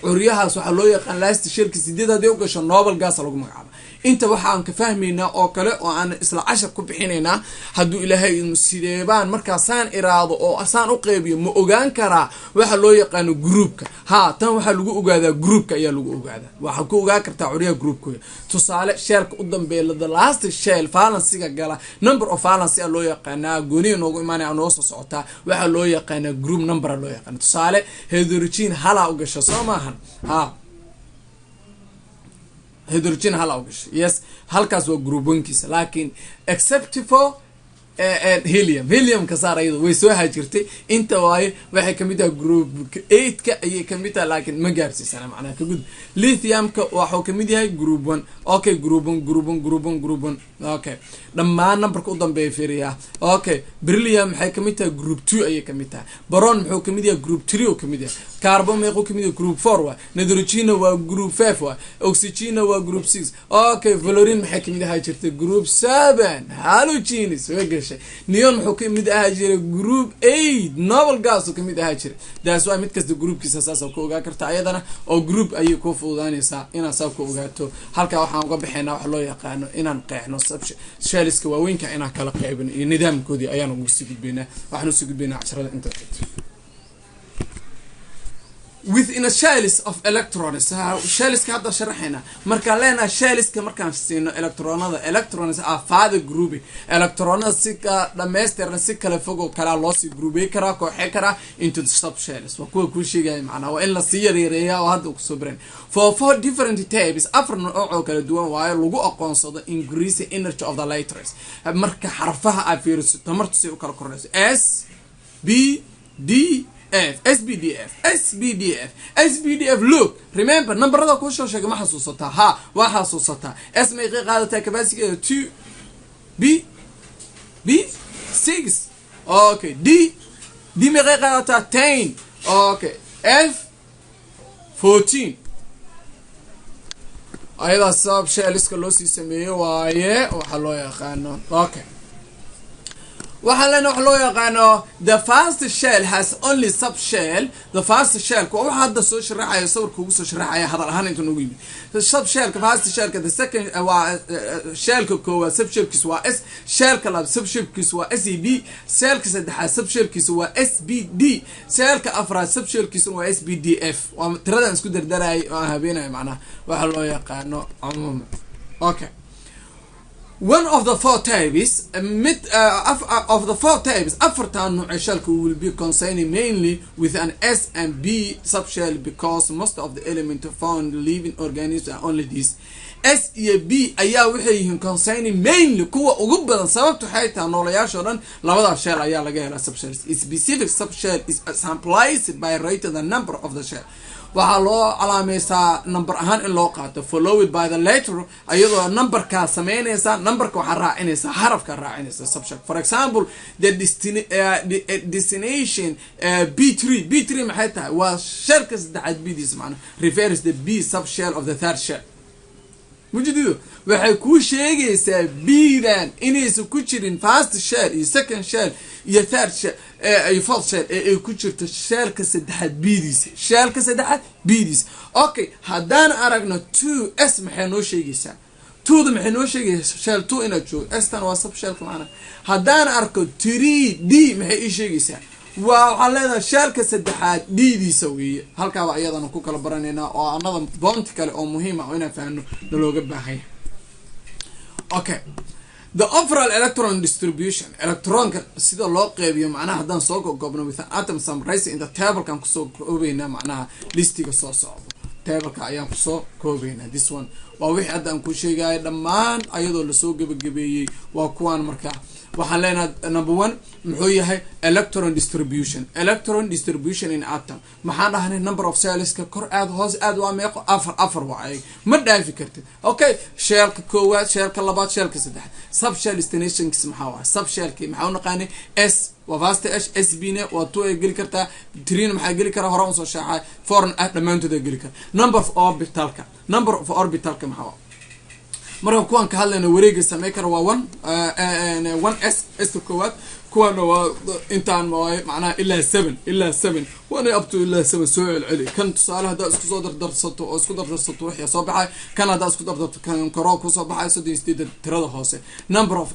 curiyahaas waxa loo yaqaan last sheelkiisa 8 hadii uu gasho noble gas lagu magacaabo inta waxaan ka fahmaynaa oo kale oo aan isla 10 ku bixinaynaa haduu ilaahay sideebaan marka saan iraado oo asaan u qeybiyo ma ogaan karaa waxa loo yaqaan groupka ha tan waxa lagu ogaadaa groupka ayaa lagu ogaadaa waxa ku ogaan kartaa curiyaha groupkooda tusaale sheelka u dambeeyay the last shell valence-ga gala number of valence loo yaqaanaa gooni noogu imaanay aan soo socotaa waxa loo yaqaanaa group number loo yaqaan tusaale hydrogen hala u gasho Soomahan ha hydrogen hala u gasho yes halkaas waa group 1kiisa laakiin except for helium ka saaraydo way soo hajirtay inta waaye waxay kamid tahay group 8 ka ay kamid tahay laakiin ma gaarsiisana macnaha ka gud lithium ka waxa kamid yahay group 1 okay group 1 okay dhammaan numberka u dambeeyay fiiriya okay beryllium waxay kamid tahay group 2 ay kamid tahay boron wuxuu kamid yahay group 3 oo kamid yahay carbon meeqo kamid yahay group 4 waa nitrogen waa group 5 waa oxygen waa group 6 okay fluorine maxay kamid yahay jirtay group 7 halogens gashay neon wuxuu ka mid ahaa jiray group 8 noble gas ka mid ahaa jiray daas waa mid kasta groupkiisa saas ku ogaa karta ayadana oo group ayay ku fududaanaysaa inaad saab ku ogaato halka waxaan uga bixinaa wax loo yaqaano inaan qeexno shelliska waaweynka inaan kala qaybin iyo nidaamkoodii ayaan ugu sii gudbinaa waxaan u sii gudbinaa casharada internet within a shells of electrons shells ka hadda sharaxayna markaan leenahay shells ka markaan siino electrons are further grouping electrons si ka dhameystiran si kala fog oo kala loo sii groupay kara kooxay kara into the sub shells waa kuwa ku sheegay macnaha waa in la sii yareeyaa oo hadda ku soo baran for 4 different types afar nooc oo kala duwan waayo lagu aqoonsado increase energy of the electrons marka xarfaha ay fiiriso tamartu si u kala kordhayso S B D SBDF look remember numberada ku soo sheegay ma xasuusataa ha waa xasuusataa S may qaadataa capacity 2 B 6 okay D may qaadataa 10 okay F 14 ayada sub shells loo sii sameeyo waaye waxa loo yaqaano okay waxaa lena wax loo yaqaano the first shell has only sub shell the first shell ko waxa hadda soo sharaxaya sawirka ugu soo sharaxaya hadal ahaan inta ugu yimid sub shell ka first shell ka the second waa shell ka koowaad sub shell kiis waa S shell ka labaad sub shell kiis waa SEB shell ka saddexaad sub shell kiis waa SBD shell ka afraad sub shell kiis waa SBDF waa tiradan isku dardaray oo habeenay macnaha waxa loo yaqaano umum okay one of the four types of the four types afartan nooc shelka will be concerning mainly with an S and B subshell because most of the elements found living organisms are only these S iyo B ayaa waxay yihiin concerning mainly kuwa ugu badan sababtu waxay tahay noolayaasha dhan labada shell ayaa laga helaa subshells specific subshell is sampled by rate the number of the shell waxaa loo calaamaysaa number ahaan in loo qaato followed by the letter ayadoo numberka sameynaysa numberka waxaa raacinaysa xarafka raacinaysa subshell for example the destination B3 maxay tahay waa shellka saddexaad bdiis macna refers the B subshell of the third shell mujidido waxay ku sheegaysaa B-dan inaysan ku jirin first shell iyo second shell iyo third shell iyo fourth shell ay ku jirto shellka saddexaad bdiisa shellka saddexaad bdiisa okay haddaan aragno 2S maxay noo sheegaysaa 2da maxay noo sheegaysaa shell 2 ina joogo S tan waa sub shellka macna haddaan arko 3D maxay ii sheegaysaa waxaa leedahay shellka saddexaad dhiidiisa weeye halkaaba ayadana ku kala baranaynaa oo anada boonti kale oo muhiim ah oo inaan fahanno nalooga baahanya okay the overall electron distribution electronka sida loo qeybiyo macnaha haddaan soo goobno with an atom summarized in the table kan kusoo koobaynaa macnaha listiga soo socdo tableka ayaan kusoo koobaynaa this one waa wixii hadda aan ku sheegaya dhammaan ayadoo lasoo gabagabeeyey waa kuwaan markaa waxaan leenahay number 1 muxuu yahay electron distribution in atom maxaan dhahnay number of cells ka kor aad hoos aad waa meeqo afar waay ma dhaafi kartid okay shellka koowaad shellka labaad shellka saddexaad sub shell destinations maxaa waa sub shellki maxaa u naqaanay S waa vast H SB ne waa 2 ay geli kartaa 3 maxaa geli karaa hore soo shaaxay 4 dhamaantood ay geli karaa number of orbitalka maxaa marka kuwan ka hadlayna wareega sameey kara waa 1S koowaad kuwana waa intaan macnaha ilaa 7 wana up to ilaa 7 soo celi kan tusaale hada isku soo dardarsato oo isku dardarsato wixii soo baxay kan hada isku dardarto kan karo ku soo baxay 38 tirada hoose number of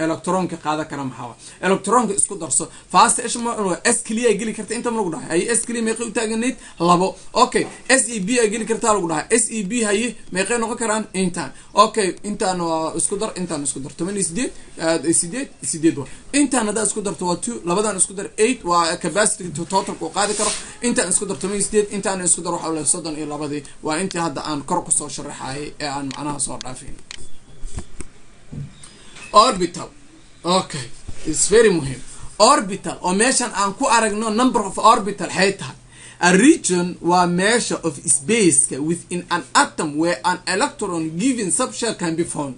electron ka qaada kara maxaa electronka isku darso fast S kaliya geli karta inta lagu dhahay ay S kaliya meeqay u taaganayd labo okay SEB ay geli kartaa lagu dhahay SEB hay meeqay noqon karaan intaan okay intaan isku dar 88 intaan hada isku darto waa 2 labadan isku dar 8 waa capacity total ku qaadi karo intaan isku darto 8 intaan isku dar waxa la 32 waa intii hadda aan kor ku soo sharaxay ee aan macnaha soo dhaafin orbital okay it's very muhim orbital oo meeshan aan ku aragno number of orbital hayta a region waa measure of space within an atom where an electron given subshell can be found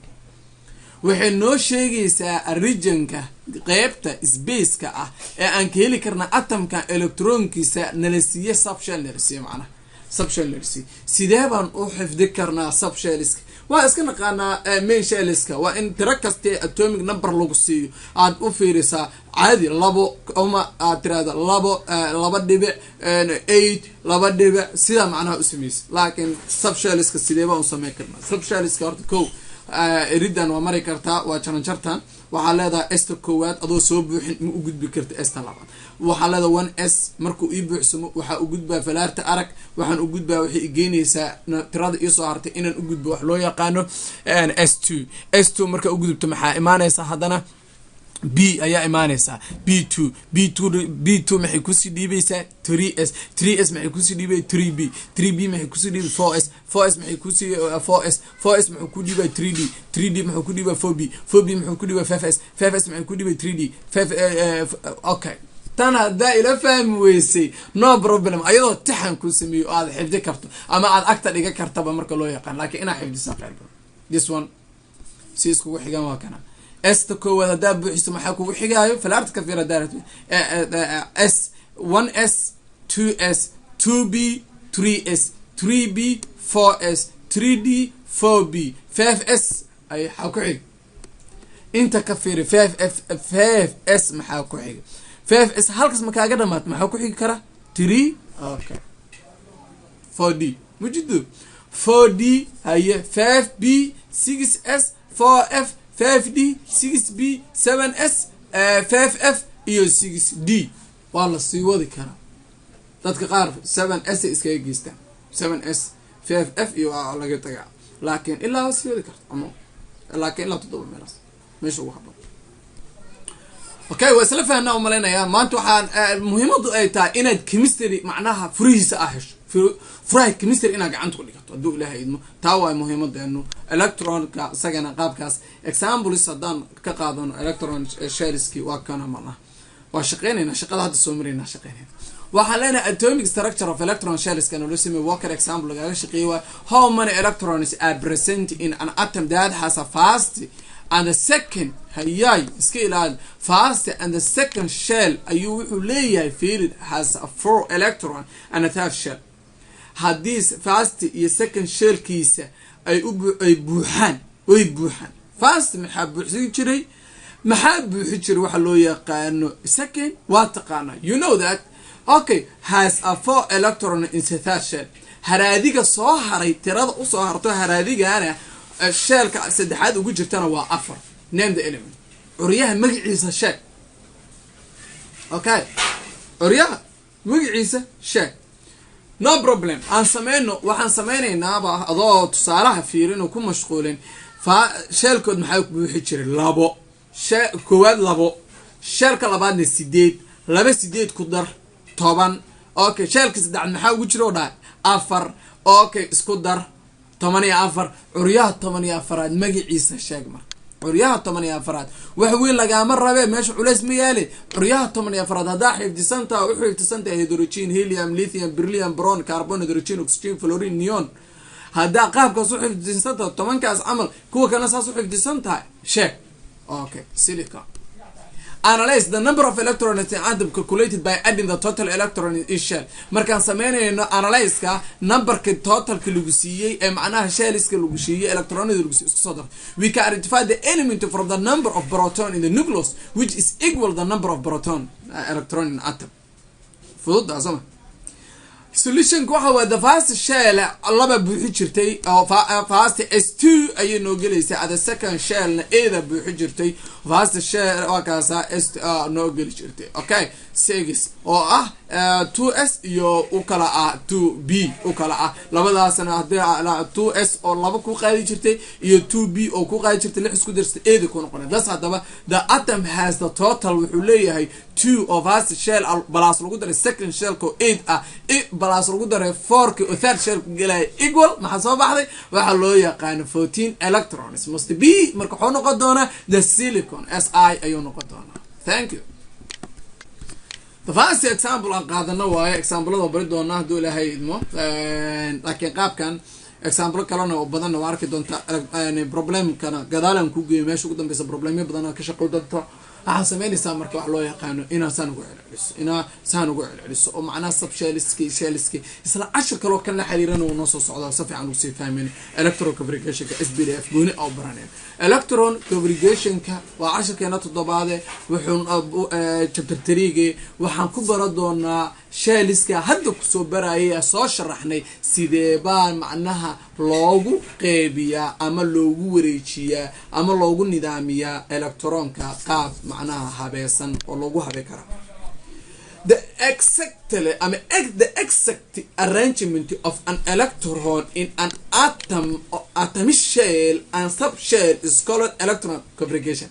waxay noo sheegaysaa regionka qaybta space-ka ah ee aan ka heli karna atomka electronkiisa nala siiye subshell nala siiye macnaha subshell nala siiye sidee baan u xifdi karnaa subshells waa iska naqaanaa main shellska waa in tiro kastee atomic number lagu siiyo aad u fiirisaa caadi labo ama aad tirahda laba dhibic 8 laba dhibic sidaa macnaha u samaysa laakiin subshellska sideeba u sameyn karnaa subshellska horta kow iridan waa mari kartaa waa jaranjartan waxaa leedahay esta koowaad adoo soo buuxin ma u gudbi karta esta labaad waxaa leedahay 1s markuu ii buuxsamo waxaa u gudbaa falaarta arag waxaan u gudbaa waxay igeynaysaa tirada ii soo hartay inaan u gudbo wax loo yaqaano s2 markaa u gudubto maxaa imaanaysa haddana b ayaa imaanaysaa b2 maxay kusii dhiibaysaa 3s maxay kusii dhiibay 3b maxay kusii dhiibay 4s maxay kusii 4s maxuu ku dhiibay 3d maxuu ku dhiibay 4b maxuu ku dhiibay 5s maxay ku dhiibay 3d okay tan haddaa ila fahmi weysay no problem ayadoo tixan ku sameeyo aad xifdi karto ama aad agta dhiga kartaba marka loo yaqaan laakiin inaa xifdisa qayb this one si iskugu xigaan waa kana esta koowaad haddaa buuxiso maxaa kugu xigaayo falaarta ka fiira daarat s 1s 2s 2b 3s 3b 4s 3d 4b 5s ay xaa ku xig inta ka fiiri 5s maxaa ku xig 5s halkaas ma kaaga dhamaat maxaa ku xigi kara 3 okay 4d mujidu 4d haye 5b 6s 4f 5d 6b 7s 5f iyo 6d waa la sii wadi karaa dadka qaar 7s iskaga geystaan 7s 5f iyo waa laga tagaa laakiin ilaa waa sii wadi karta ama laakiin ilaa 7 meelaas meesha ugu habboon okay waa isla fahnaa u malaynayaa maanta waxaan muhiimadu ay tahay inaad chemistry macnaha furihiisa hesho furaha chemistry inaad gacanta ku dhigato hadduu ilaahay idmo taa waa muhiimadeenu electronka isagana qaabkaas examples haddaan ka qaadano electron shellski waa kana malaha waa shaqeynayna shaqada hadda soo marayna shaqeynayna waxaan leenahay atomic structure of electron shells kan loo sameeyo walker example lagaga shaqeeyo how many electrons are present in an atom that has a fast and the second hayay iska ilaali fast and the second shell ayuu wuxuu leeyahay field has a 4 electron and a third shell haddii fast iyo second shellkiisa ay buuxaan way buuxaan fast maxaa buuxi jiray waxa loo yaqaano second waa taqaana you know that okay has a 4 electron in the third shell haraadiga soo haray tirada u soo harto haraadigana shellka saddexaad ugu jirtana waa 4 name the element uriyaha magaciisa sheeg okay uriyaha magaciisa sheeg no problem waxaan sameynaynaa adoo tusaalaha fiirin oo ku mashquulin shellkood maxaa buuxi jiray labo koowaad labo shellka labaadna 8 laba 8 ku dar 10 okay shellka saddexaad maxaa ugu jiro dhaa 4 okay isku dar 14 curyaha 14aad magaciisa sheeg marka curyaha 14aad wax weyn lagama rabe meesha culays ma yaale curyaha 14aad hadaa xifdisanta wuxuu xifdisanta hydrogen helium lithium beryllium boron carbon hydrogen oxygen fluorine neon hadaa qaabkaas u xifdisanta 10kaas amal kuwa kana saas u xifdisanta sheeg okay silicon analyze the number of electrons in atom calculated by adding the total electron in each shell markaan sameynayno analyze-ka numberka totalka lagu siiyey ee macnaha shellska lagu siiyey electronada lagu siiyey isku soo dar we can identify the element from the number of proton in the nucleus which is equal the number of proton electron in atom fudud asama solution waxa waa the first shell laba buuxi jirtay oo first s2 ayay noo gelaysaa ada second shell na eeda buuxi jirtay first shell waa kaasa s noo geli jirtay okay 6 oo ah 2s iyo u kala ah 2b u kala ah labadaasna hadii 2s oo laba ku qaadi jirtay iyo 2b oo ku qaadi jirtay lix isku darsay eeda ku noqonay das hadaba the atom has the total wuxuu leeyahay 2 of first shell plus lagu daray second shell ko 8 ah balas lagu daray 4 ki oo third shell galay equal maxaa soo baxday waxa loo yaqaan 14 electrons must be marka wuxuu noqon doona the silicon si ayuu noqon doona thank you the first example aan qaadano waaye example-da bari doona haduu ilaahay idmo laakiin qaabkan example kalena oo badan oo arki doonta problem kana gadaalan ku geeyo meesha ugu dambaysa problemyo badan ka shaqo doonta waxaan sameynaysaa marka wax loo yaqaano inaan san ugu celceliso celiso inaa saan ugu celceliso oo macnaha subshelliski shelliski isla cashir kaloo kan la xiriirana uu noo soo socdaa si fiican ugu sii fahmayno electron configurationka SPDF gooni oo baraneen electron configurationka waa cashirkeena toddobaade wuxuu chapter 3 waxaan ku baran doonaa shelliska hadda kusoo barayay soo sharaxnay sidee baan macnaha loogu qeybiyaa ama loogu wareejiyaa ama loogu nidaamiyaa electronka qaab macnaha habeesan oo loogu habe kara the exact arrangement of an electron in an atomic shell and subshell is called electron configuration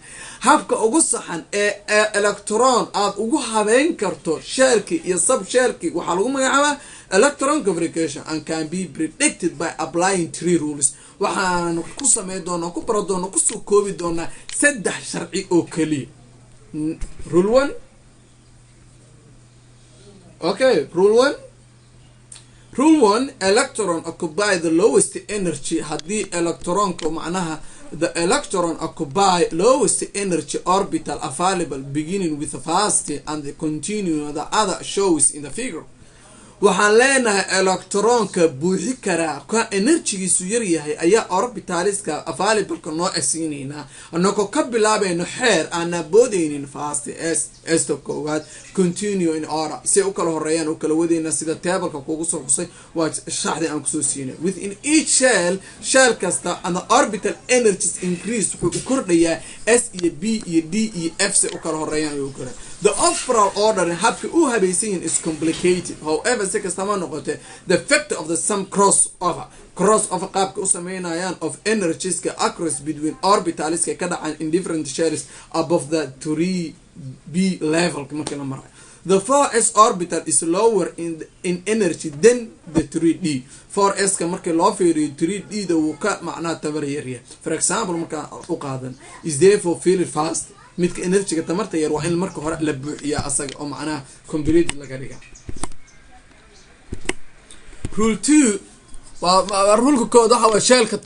habka ugu saxan ee electron aad ugu habeyn karto shellki iyo subshellki waxaa lagu magacaabaa electron configuration and can be predicted by applying 3 rules waxaan ku sameey doonaa ku baro doonaa ku soo koobi doonaa 3 sharci oo kaliya rule 1 okay rule 1 electron occupy the lowest energy haddii electronka macnaha the electron occupy lowest energy orbital available beginning with the fast and the continue the other shows in the figure waxaan leenahay electronka buuxi karaa ka energy-giisu yar yahay ayaa orbitaliska available-ka noo asiinayna anagoo ka bilaabayno xeer aan boodaynin fast s to koowaad continue in order si u kala horeeyaan u kala wadayna sida table-ka kugu soo xusay waa shaxdi aan kusoo siinay within each shell kasta and the orbital energies increase wuxuu kordhayaa s iyo b iyo d iyo f si u kala horeeyaan ayuu kordhaa the overall order habka u habaysan is complicated however si kastama noqote the factor of the sum crossover qaabka u sameynayaan of energies ka across between orbitals ka dhacaan in different shells above the 3b level marka la marayo the 4s orbital is lower in energy than the 3d 4s ka marka loo fiiriyo 3d da uu ka macnaa tabar yar for example marka u qaadan is therefore feel fast midka energy-ga tamarta yar waa in marka hore la buuxiyaa asaga oo macnaha complete laga dhiga rule 2 waa rulka kood waxa waa shellka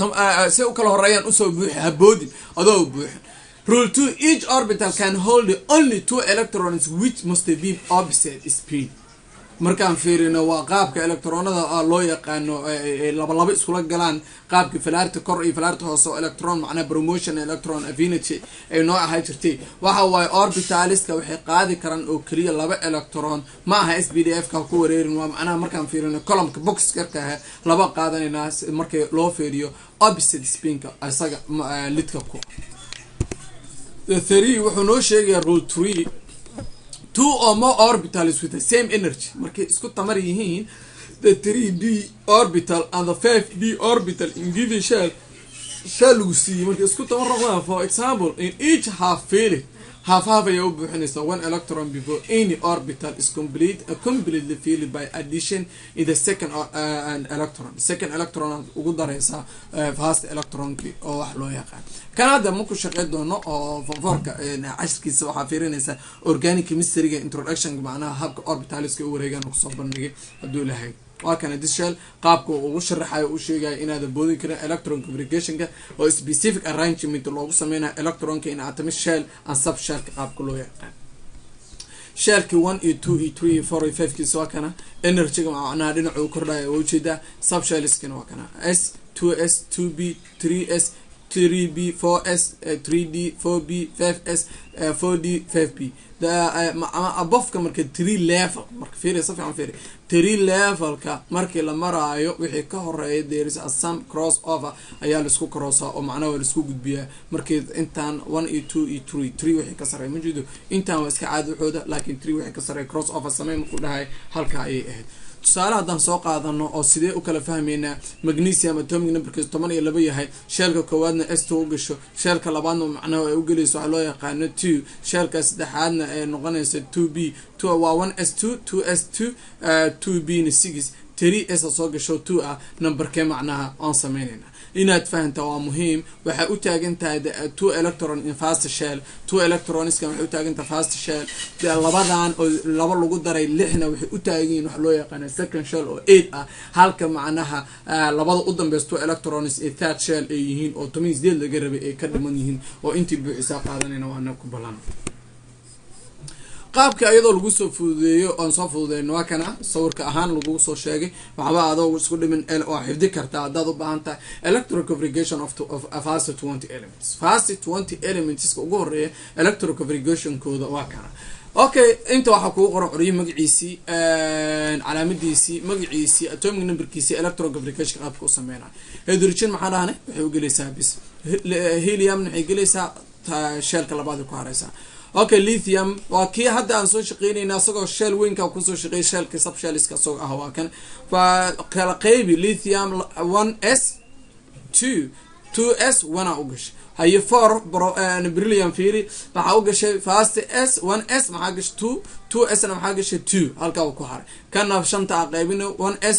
si u kala horeeyaan usoo buuxi haboodin adoo buuxin rule 2 each orbital can hold only 2 electrons which must be opposite spin markaan fiirino waa qaabka electronada loo yaqaano laba iskula galaan qaabka falaarta kor iyo falaarta hoose oo electron macna promotion electron affinity ay noo ahay jirtay waxa way orbitaliska waxay qaadi karaan oo kaliya 2 electron ma aha SPDF ka ku wareerin waa macna markaan fiirino column-ka box-ka laba qaadanayna markii loo fiiriyo opposite spin-ka asaga lidka ku the theory wuxuu noo sheegay rule 3 2 or more orbitals with the same energy markay isku tamar yihiin the 3d orbital and the 5d orbital in given shell lagu siiyay markay isku tamar noqdaan for example in each half ay u buuxinaysa 1 electron before any orbital is completely filled by addition in the second electron ugu daraysa fast electronki oo wax loo yaqaan kanada markuu shaqeyn doono oo forka cashirkiisa waxaa fiirinaysa organic chemistry-ga introduction macnaha habka orbitaliska u wareegaan ku soo bandhigay haduu lahay waa kana shell qaabka uu sharaxayo uu sheegay inaad boodin karin electron configuration-ka oo specific arrangement loogu sameeyo electronka in atomic shell and subshell qaabka loo yaqaan shellki 1 iyo 2 iyo 3 iyo 4 iyo 5 kiisa waa kana energy-ga macnaha dhinaca uu kordhayo oo ujeeda subshellskana waa kana s 2s 2b 3s 3b 4s 3d 4b 5s 4d 5b above ka marka 3 level marka fiiriyo si fiican fiiriyo 3 level ka markii la maraayo wixii ka horeeya there is a some crossover ayaa la isku crossaa oo macnaha la isku gudbiyaa markii intaan 1 iyo 2 iyo 3 wixii ka sareeyo ma jido intaan waa iska caadi waxooda laakiin 3 wixii ka sareeyo crossover sameey markuu dhahay halka ayay ahayd tusaale haddaan soo qaadano oo sidee u kala fahmaynaa magnesium atomic numberkiisu 12 yahay sheelka koowaadna s2 u gasho sheelka labaadna macnaha ay u gelayso waxa loo yaqaano 2 sheelka saddexaadna ay noqonayso 2b 2 waa 1s2 2s2 2b na 6 3s soo gasho 2 ah numberkee macnaha aan sameynayna inaad fahanto waa muhiim waxa u taagan tahay 2 electron in fast shell 2 electrons kan waxa u taagan tahay fast shell labadan oo laba lagu daray 6na waxa u taagan wax loo yaqaan second shell oo 8 ah halka macnaha labada u dambeeyo electrons ee third shell ay yihiin oo 18 laga rabay ay ka dhiman yihiin oo intii buuxisa qaadanayna waana ku balan qaabka ayadoo lagu soo fududeeyo oon soo fududeyno waa kana sawirka ahaan lagu soo sheegay waxba adoo isku dhimin oo xifdi kartaa haddaad u baahan tahay electroconfiguration of fast 20 elements fast 20 elements ugu horeeya electroconfiguration-kooda waa kana okay inta waxa kugu qoran xoriyo magaciisi calaamadiisi magaciisi atomic numberkiisi electroconfiguration qaabka u sameeyay hydrogen maxaa dhahnay waxay u gelaysaa bis helium waxay gelaysaa sheelka labaad ku haraysa okay lithium waa kii hadda aan soo shaqeynayna asagoo shell weynka ku soo shaqeey shellka subshellska soo ah waa kan fa kala qaybi lithium 1s 2s 1 u gashay haye 4 beryllium fiiri waxa u gashay fast s 1s maxaa gashay 2s na maxaa gashay 2 halka uu ku haray kana shanta qaybina 1s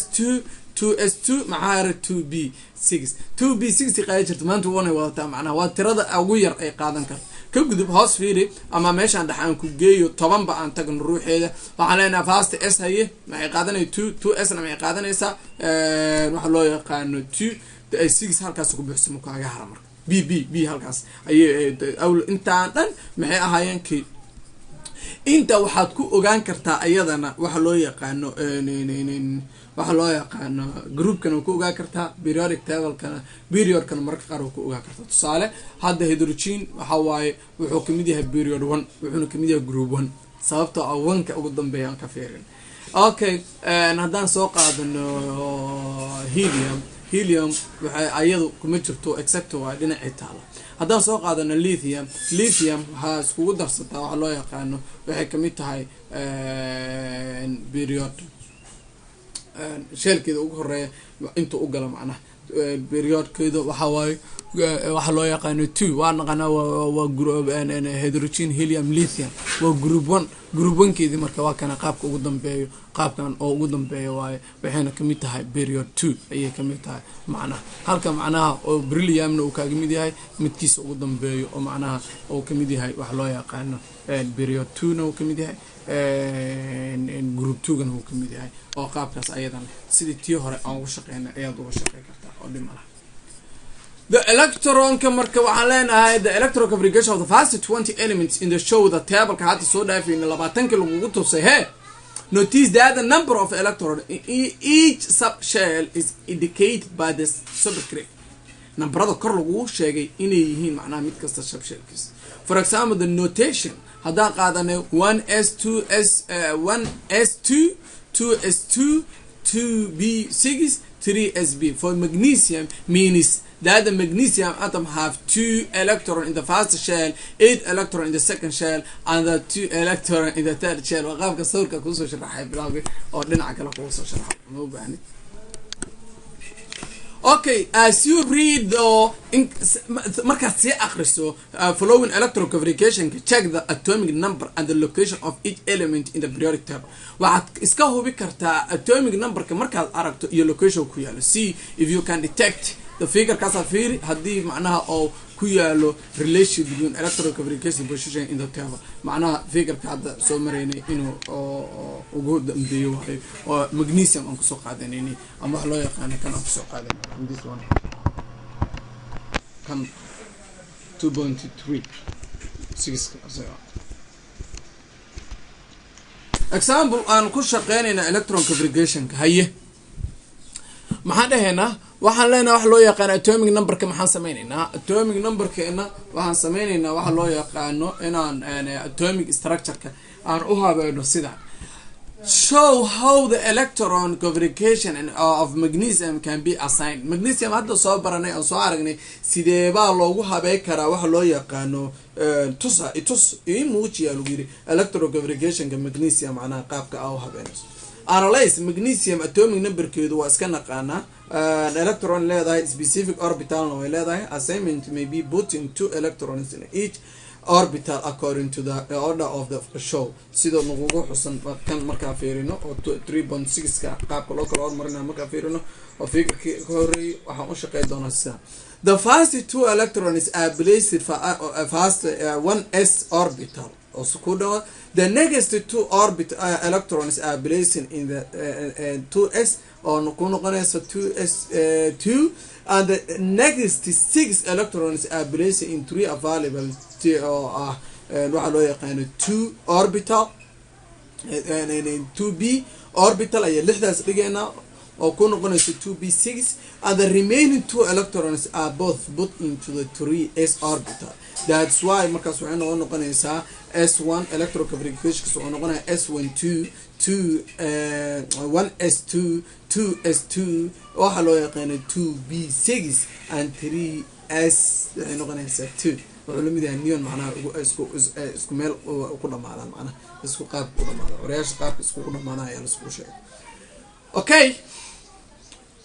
2s2 maxaa 2b6 2b6 qaay jirto maanta wana wadata macnaha waa tirada ugu yar ay qaadan karto ka gudub hoos fiiri ama meeshaan dhaxaan ku geeyo 10 ba aan tagno ruuxeeda waxaan leenahay fast s haye maxay qaadanay 2s na maxay qaadanaysaa waxa loo yaqaano 6 halkaas ku buuxsamo kaaga hara marka b halkaas ay intaan dhan maxay ahaayeen ki inta waxaad ku ogaan kartaa ayadana waxa loo yaqaano waxa loo yaqaano groupkana ku ogaan kartaa periodic table-kana period-kana marka qaar ku ogaan kartaa tusaale hadda hydrogen waxa waaye wuxuu kamid yahay period 1 wuxuuna kamid yahay group 1 sababtoo ah 1ka ugu dambeeya aan ka fiirin okay haddaan soo qaadano helium waxay ayadu kuma jirto exact waa dhinaca taala haddaan soo qaadano lithium waxa iskugu darsataa waxa loo yaqaano waxay kamid tahay period sheelkeeda ugu horeeya inta u gala macnaha periodkeeda waxa waaye waxa loo yaqaano 2 waa naqana waa group hydrogen helium lithium waa group 1 keedii marka waa kana qaabka ugu dambeeyo qaabkan oo ugu dambeeyo waaye waxayna kamid tahay period 2 ayay kamid tahay macnaha halka macnaha oo beryllium uu kaaga mid yahay midkiisa ugu dambeeyo oo macnaha oo kamid yahay wax loo yaqaano period 2 na uu kamid yahay group 2 gana uu kamid yahay oo qaabkaas ayadan sidii tii hore aan ugu shaqeynay ayaad uga shaqeyn kartaa oo dhimala the electron marka waxaan leenahay the electroconfiguration of the first 20 elements in the show the table ka hadda soo dhaafayna 20 lagu tusay notice that the number of electrons in each subshell is indicated by the superscript numberada kor lagu sheegay inay yihiin macnaha mid kasta subshellkiisa for example the notation haddaan qaadanay 1s2s 1s2 2s2 2b6 3sb for magnesium means that the magnesium atom have 2 electrons in the first shell, 8 electrons in the second shell, and the 2 electrons in the third shell. وقابك الصور كوسو شرحي بلاقي أو دنا كلا كوسو شرحي مو بعني. Okay, as you read the market see akhriso following electroconfiguration check the atomic number and the location of each element in the periodic table. waxaad iska hubi kartaa atomic numberka markaad aragto iyo location ku yaalo see if you can detect the figure kaas fiiri hadii macnaha oo ku yaalo relation between electroconfiguration position in the table macnaha figure ka hadda soo mareynay inuu ugu dambeeyo wahay oo magnesium aan ku soo qaadanayni ama wax loo yaqaan kan aan ku soo qaadanay this one kan 2.3 example aan ku shaqeynayna electroconfiguration ka haye maxaan dhahaynaa waxaan leenahay wax loo yaqaan atomic numberka maxaan sameynaynaa atomic numberkeena waxaan sameynaynaa waxa loo yaqaano inaan atomic structure-ka aan u habeeyno sida show how the electron configuration of magnesium can be assigned magnesium hadda soo baranay oo soo aragnay sidee baa loogu habeey karaa waxa loo yaqaano itus muujiya lagu yiri electroconfiguration-ka magnesium macnaha qaabka aan u habeeyno analyze magnesium atomic numberkeedu waa iska naqaana electron leedahay specific orbital way leedahay assignment may be put in 2 electrons in each orbital according to the order of the show sida nagu xusan kan marka fiirino oo 3.6 ka qaabka loo kala hormarina marka fiirino oo figurka horeey waxaan u shaqeyn doonaa sida the first 2 electrons are placed for first 1s orbital also the next 2 electrons are placed in the 2s or noqonaysa 2s2 and the next 6 electrons are placed in 3 available waxa loo yaqaan 2 orbital 2b orbital ayaa lixdaas dhigeena oo ku noqonaysa 2b6 and the remaining 2 electrons are both put into the 3s orbital. That's why markaas waxay noqonaysaa s1 electroconfiguration wuxuu noqonayaa s12 1s2 2s2 waxa loo yaqaan 2b6 and 3s waxay noqonaysaa 2 wuxuu la mid yahay neon macnaha isku meel ku dhamaadaan macnaha isku qaab ku dhamaadaan wareeyaasha qaabka isku dhamaanaya ayaa la isku sheegay. Okay,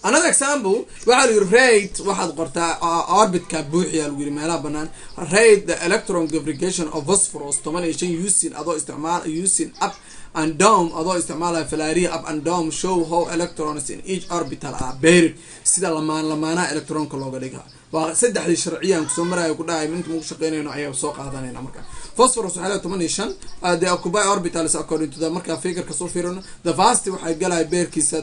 another example waxa la yiri rate waxaad qortaa orbitka buuxiya lagu yiri meelaha banaan rate the electron configuration of phosphorus 15 using using up and down adoo isticmaalaya falariya up and down show how electrons in each orbital are buried sida lamaanaha electronka looga dhigaa waa saddexdii sharciyan ku soo maraya ku dhahay inta uu shaqeynayno ayaa soo qaadanayna marka phosphorus waxa la 15 they occupy orbitals according to the marka figure ka soo fiirino the vast waxa galay beerkiisa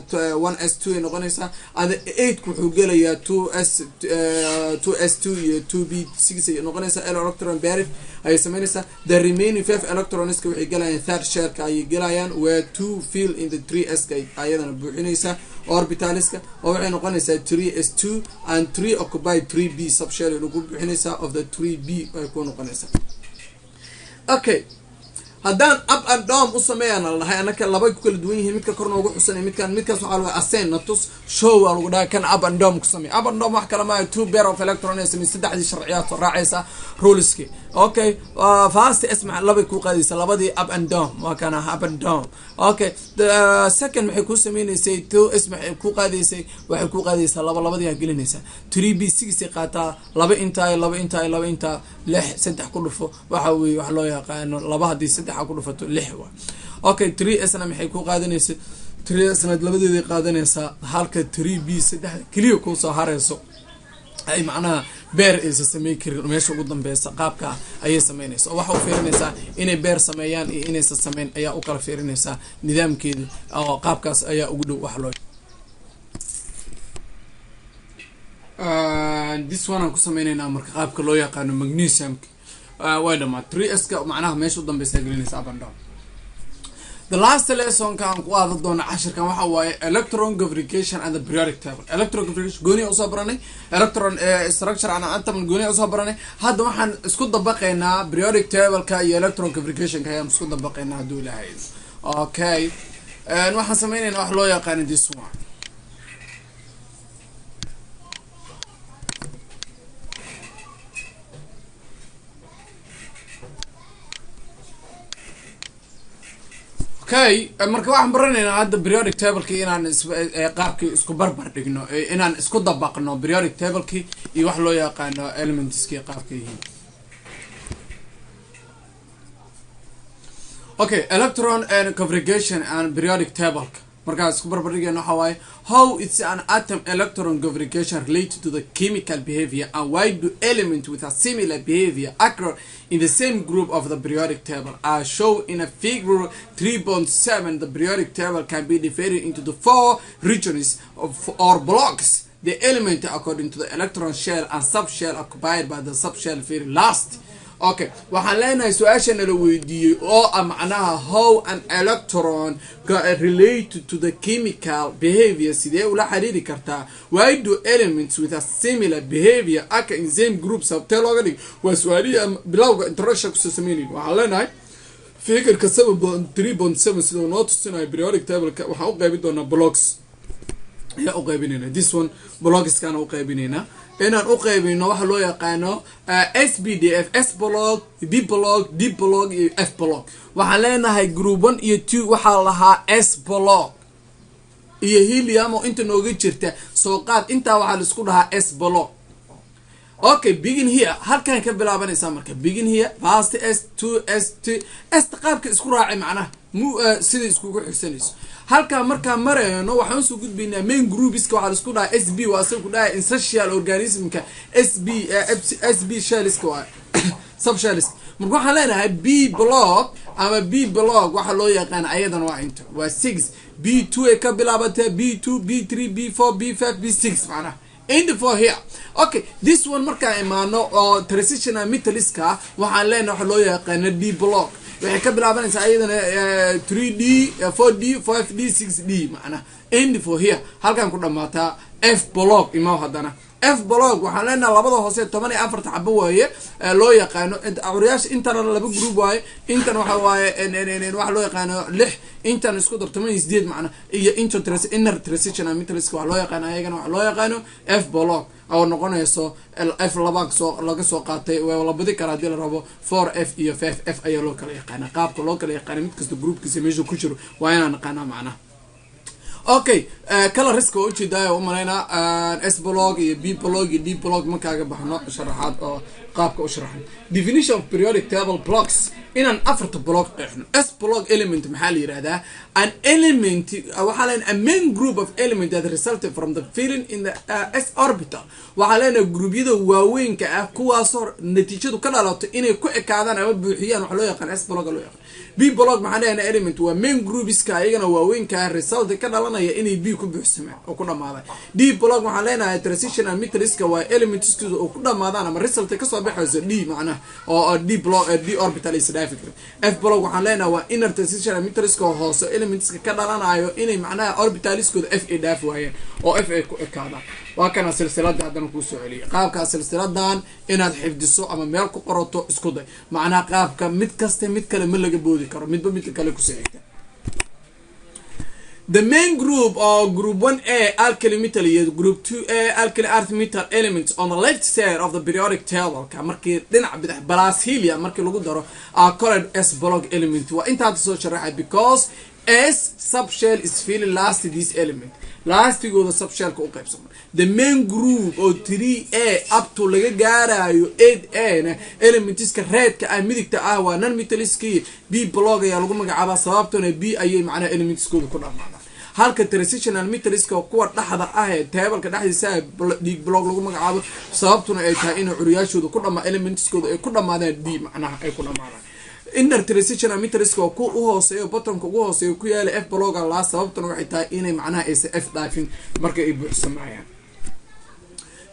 1s2 noqonaysa and 8 wuxuu galayaa 2s2 iyo 2b6 ay noqonaysa electron buried ay sameynaysa the remaining 5 electrons waxay galayaan third shell ka ay galayaan where 2 fill in the 3s ka ayadana buuxinaysa orbitaliska oo waxay noqonaysaa 3s2 and 3 occupy 3b subshell lagu buuxinaysa of the 3b ay ku noqonaysaa. Okay, haddaan up and down u sameeyana lahay anaka laba ku kala duwan yihiin midka korna ugu xusanay midkaas waxa lagu assign natus show lagu dhahay kan up and down ku sameey up and down wax kala ma 2 pair of electrons min saddexdii sharciyaad raacaysa ruleski. Okay, fast isma laba ku qaadaysa labadii up and down waa kana up and down. Okay, the second maxay ku sameeynaysaa 2 isma ku qaadaysay waxay ku qaadaysaa labadii gelinaysa 3b6 qaataa laba inta 6 saddex ku dhufo waxa weey wax loo yaqaan laba hadii saddex ku dhufato 6 waa. Okay, 3s na maxay ku qaadanaysaa 3s na labadeedii qaadanaysaa halka 3b saddex kaliya ku soo harayso ay macnaha beer ay sameey karin meesha ugu dambeeysa qaabka ayay sameynaysaa waxa uu fiirinaysaa inay beer sameeyaan iyo inay sameeyaan ayaa u kala fiirinaysaa nidaamkeeda oo qaabkaas ayaa ugu dhow wax loo this one aan ku sameeynaa marka qaabka loo yaqaan magnesium way dhama 3s ka macnaha meesha u dambeeysa gelinaysa up and down. The last lesson kan ku aad doona cashirkan waxa waaye electron configuration and the periodic table. Electron configuration gooni u soo baranay, electron structure ana atom gooni u soo baranay. Hadda waxaan isku dabaqaynaa periodic table ka iyo electron configuration ka ayaan isku dabaqaynaa haduu ilaahay. Okay, waxaan sameynaynaa wax loo yaqaan this one. Okay, marka waxaan baranaynaa hadda periodic table-ki inaan qaabkii isku barbar dhigno inaan isku dabaqno periodic table-ki iyo wax loo yaqaano elements-ki qaabkii yihiin. Okay, electron and configuration and periodic table. Marka isku barbar dhigno waxa waaye how is an atom electron configuration related to the chemical behavior and why do elements with a similar behavior occur in the same group of the periodic table. As shown in a figure 3.7, the periodic table can be divided into the 4 regions or blocks. The element according to the electron shell and subshell occupied by the subshell very last. Okay, waxaan leenahay su'aashan la weydiiyay oo macnaha how an electron related to the chemical behavior sidee ula xiriiri kartaa why do elements with a similar behavior occur in same groups sababtee looga dhig waa su'aalihi bilowga introduction ku sameeyay waxaan leenahay figure-ka 3.7 sidoo noo tusinayo periodic table-ka waxaan u qaybin doonaa blocks ya u qaybinayna this one blocks kana u qaybinayna inaan u qaybino waxa loo yaqaano SBDF S block B block D block iyo F block waxaan leenahay group 1 iyo 2 waxa lahaa S block iyo helium oo inta nooga jirta soo qaad inta waxa la isku dhahaa S block. Okay, begin here halkan ka bilaabanaysa marka begin here fast S2 S2 S qaabka isku raacay macnaha sida isku xigsanayso halka marka marayno waxaan soo gudbinaa main groups-ka waxa la isku dhahaa SB waa soo ku dhahay essential organism-ka SB shells ka subshells marka waxaan leenahay B block ama B block waxa loo yaqaan ayadan waa inta waa 6 B2 ay ka bilaabatay B2 B3 B4 B5 B6 macnaha in the 4 here. Okay, this one marka imaano oo transitional metaliska waxaan leenahay waxa loo yaqaan D block waxay ka bilaabanaysaa ayadana 3D 4D 5D 6D macnaha end for here halkan ku dhamaataa f block imaa hadana f block waxaan leenahay labada hoose 14 xabo waaye loo yaqaano awriyaasha intana laba group waaye intan waxa waaye waxa loo yaqaano 6 intan isku dar 18 macna iyo inner transition metrics waxa loo yaqaano ayagana waxa loo yaqaano f block oo noqonayso f laga soo qaatay waa la badi kara hadii la rabo 4f iyo 5f ayaa loo kala yaqaana qaabka loo kala yaqaano mid kasta groupkiisa meesha ku jiro waa inaan naqaana macna okay kala risk oo ujeedaayo u malayna s block iyo b block iyo d block ma kaaga baxno sharaxaad oo qaabka u sharaxay definition of periodic table blocks inaan afarta block qeexno s block element maxaa la yiraahdaa an element waxa leen a main group of element that resulted from the filling in the s orbital waxa leen groubyada waaweynka ah kuwaas oo natiijadu ka dhalato inay ku ekaadaan ama buuxiyaan waxa loo yaqaan s block loo yaqaan b block maxaa leen element waa main group iska ayagana waaweynka result ka dhalanaya inay b ku buuxsamaan oo ku dhamaadaan d block waxaa leenahay transitional metrics waa elements oo ku dhamaadaan ama result ka soo baxayso d macnaha oo d block d orbital is f block waxaan leenahay waa inner transitional metrics oo hoose elements ka dhalanayo inay macnaha orbitaliskooda f ay dhaaf waayeen oo f ay ku ekaadaan waa kana silsilada haddana ku soo celiyay qaabka silsiladan inaad xifdiso ama meel ku qorato isku day macnaha qaabka mid kasta mid kale ma laga boodi karo midba mid kale ku soo the main group or group 1A alkali metal iyo group 2A alkali earth metal elements on the left side of the periodic table ka markii dhinac bidix plus helium markii lagu daro are called s block element waa inta soo sharaxay because s subshell is filling last this element lastigooda subshellka u qaybsan the main group oo 3A up to laga gaarayo 8A na elementska redka ah midigta ah waa non metalliski b block ayaa lagu magacaabaa sababtuna b ayay macnaha elementskooda ku dhamaadaan halka transitional metrics kuwa dhaxda ah ee table-ka dhaxdiisa dig block lagu magacaabo sababtuna ay tahay in curiyaashooda ku dhamaa elementskooda ay ku dhamaadaan d macnaha ay ku dhamaadaan inner transitional metrics ku u hooseeyo bottomka ugu hooseeyo ku yaala f block la sababtuna waxay tahay inay macnaha ay f dhaafin marka ay buuxsamayaan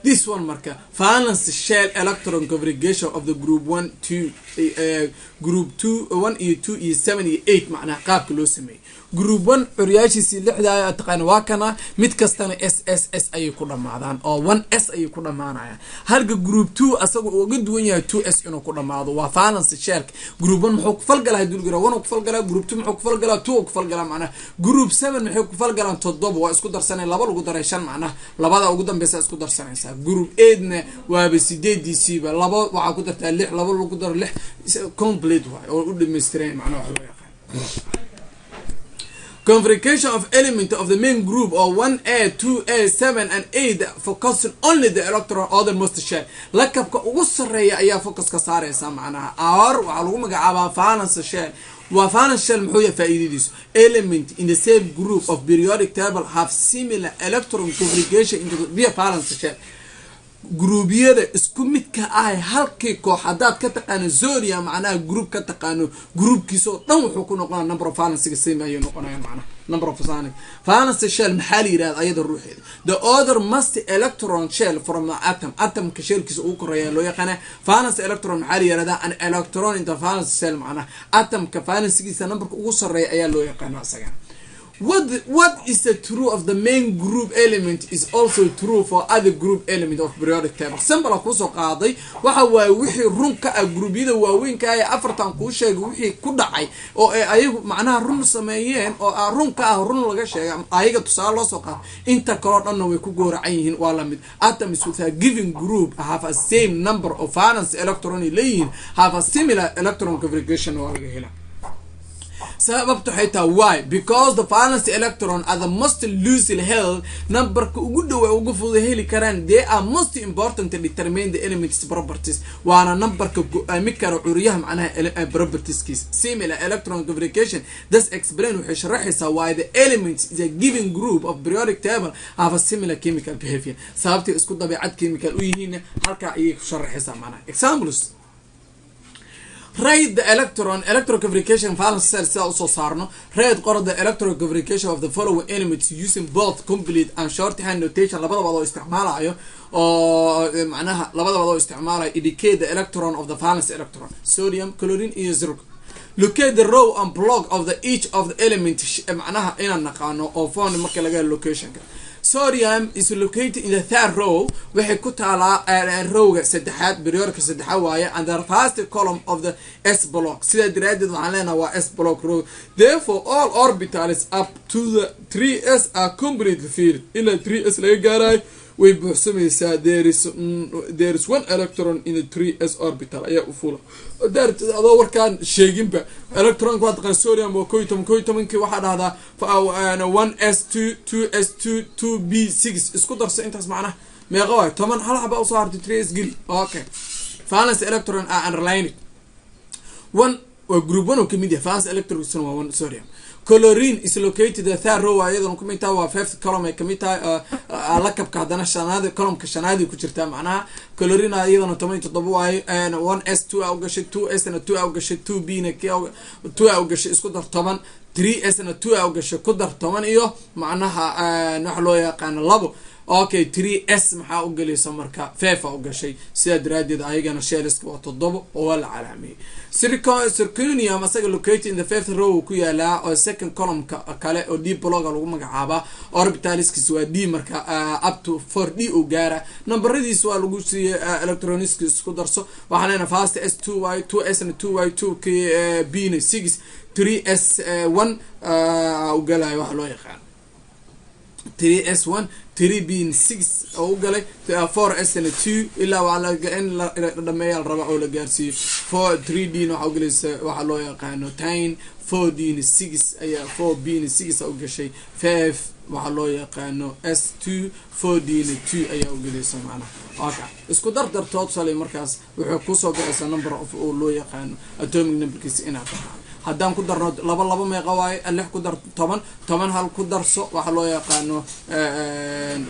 this one marka valence shell electron configuration of the group 1 2 group 2 1 iyo 2 iyo 7 iyo 8 macnaha qaabka loo sameeyay group 1 curiyaashiisi lixda ay taqaan waa kana mid kastana s ay ku dhamaadaan oo 1s ay ku dhamaanayaan halka group 2 asagu uga duwan yahay 2s inuu ku dhamaado waa valence shell group 1 muxuu ku falgalaa dulgira 1 ku falgalaa group 2 muxuu ku falgalaa 2 ku falgalaa macnaha group 7 muxuu ku falgalaan 7 waa isku darsanay laba lagu daray 5 macnaha labada ugu dambaysa isku darsanaysa group 8 na waa 8 ba laba waxa ku dartaa 6 laba lagu daro 6 complete waa oo u dhameystiran macnaha waxa loo yaqaan configuration of element of the main group or 1A 2A 7 and 8 focusing only the electron outermost shell lakabka ugu sareeya ayaa focus ka saaraysa macnaha or waxa lagu magacaabaa valence shell waa valence shell muxuu yahay faa'iidadiisu element in the same group of periodic table have similar electron configuration in the valence shell groupyada isku midka ah halkii koox hadaad ka taqaan zodium macnaha group ka taqaano groupkiisa oo dhan wuxuu ku noqonaa number of valence same ayuu noqonaa macnaha number of valence shell maxaa la yiraahdaa ayada ruuxeeda the other must electron shell from the atom ka shellkiisa uu koreeyaa loo yaqaan valence electron maxaa la yiraahdaa an electron in the valence shell macnaha atom ka valencegiisa numberka ugu sareeya ayaa loo yaqaan asaga what is the true of the main group element is also true for other group element of periodic table simple ku soo qaaday waxa way wixii run ka ah groubyada waaweynka ay afartan ku sheegay wixii ku dhacay oo ay ayagu macnaha run sameeyeen oo run ka ah run laga sheegay ayaga tusaale loo soo qaad inta kale dhanna way ku gooracan yihiin waa la mid atoms with a given group have a same number of valence electron leeyihiin have a similar electron configuration oo laga helaa sababtu xayta why because the valence electron are the most loosely held numberka ugu dhow ugu fudud heli karaan they are most important to determine the elements properties waana numberka go'aami kara curiyaha macnaha properties similar electron configuration this explain wuxuu sharaxaysaa why the elements is a given group of periodic table have a similar chemical behavior sababta isku dabeecad chemical u yihiin halka ayay ku sharaxaysaa macnaha examples Write the electron configuration valence cell sida usoo saarno read qor the electron configuration of the following elements using both complete and shorthand notation labadaba oo isticmaalayo oo macnaha labadaba oo isticmaalayo indicate the electron of the valence electron sodium chlorine iyo zircon locate the row and block of the each of the element معناها inaan naqaano oo found marka laga locationka. Sodium is located in the third row waxay ku taalaa rowga saddexaad periodic saddexaad waaye and the first column of the s block sida daraadid waxaan leenahay waa s block row. Therefore all orbitals up to the 3s are completely filled ila 3s laga gaaray way buuxsamaysaa. There is one electron in the 3s orbital ayaa u fula adoo warkaan sheeginba electronka waa taqaan sodium waa 11 waxaa dhahdaa 1s2 2s2 2b6 isku darso intaas macnaha meeqa waay 10 hal xaba u soo hartay 3s geli. Okay, valence electron are underlined. One waa group 1 oo kamid yahay valence electron waa 1 sodium. Chlorine is located the third row ayadana kamid tahay waa fifth column ay kamid tahay lakabka hadana shanaad columnka shanaad ku jirta macnaha chlorine ayadana 17 waaye 1s2 u gashay 2s na 2 u gashay 2b na 2 u gashay isku dar 10 3s na 2 u gashay ku dar 10 iyo macnaha wax loo yaqaan labo. Okay, 3s maxaa u galaysa marka 5 u gashay sida daraadid ayagana shellska waa 7 oo la calaamiyay. Zirconium asaga located in the fifth row ku yaala oo second column kale oo d block lagu magacaaba orbitaliskiis waa d marka up to 4d u gaara numberadiis waa lagu siiyay electronics isku darso waxaan leenahay fast s2y 2s na 2y 2k b na 6 3s 1 u galay wax loo yaqaan 3s1 3b 6 oo galay 4s na 2 ilaa waa la in la dhameeyay raba oo la gaarsiiyo 3d waxa u galaysa waxa loo yaqaano 10 4d 6 ayaa 4b 6 oo gashay 5 waxa loo yaqaano s2 4d 2 ayaa u galaysa macnaha. Okay, isku dardartood salay markaas wuxuu ku soo baxaysa number of oo loo yaqaano atomic numberkiisa inaad taqaan. haddaan ku darno laba meeqa waaye 6 ku dar 10 hal ku darso waxa loo yaqaano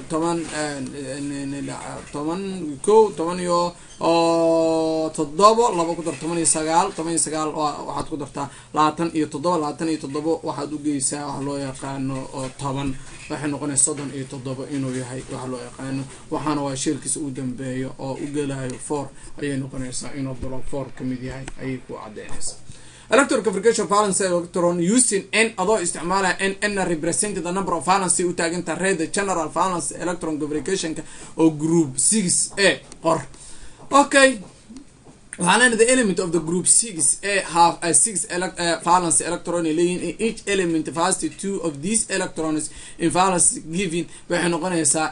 10 iyo 7 laba ku dar 19 waxaad ku dartaa 27 waxaad u geysaa waxa loo yaqaano 10 waxay noqonaysaa 37 inuu yahay waxa loo yaqaano waxaana waa shirkiisa u dambeeyo oo u galayo 4 ayay noqonaysaa inuu block 4 kamid yahay ayay ku cadeynaysaa. Electron configuration valence electron using n adoo isticmaalaya n represent the number of valence u taaginta red general valence electron configuration oo group 6a qor. Okay, waxaan the element of the group 6a have a 6 valence electron in each element has 2 of these electrons in valence given waxay noqonaysaa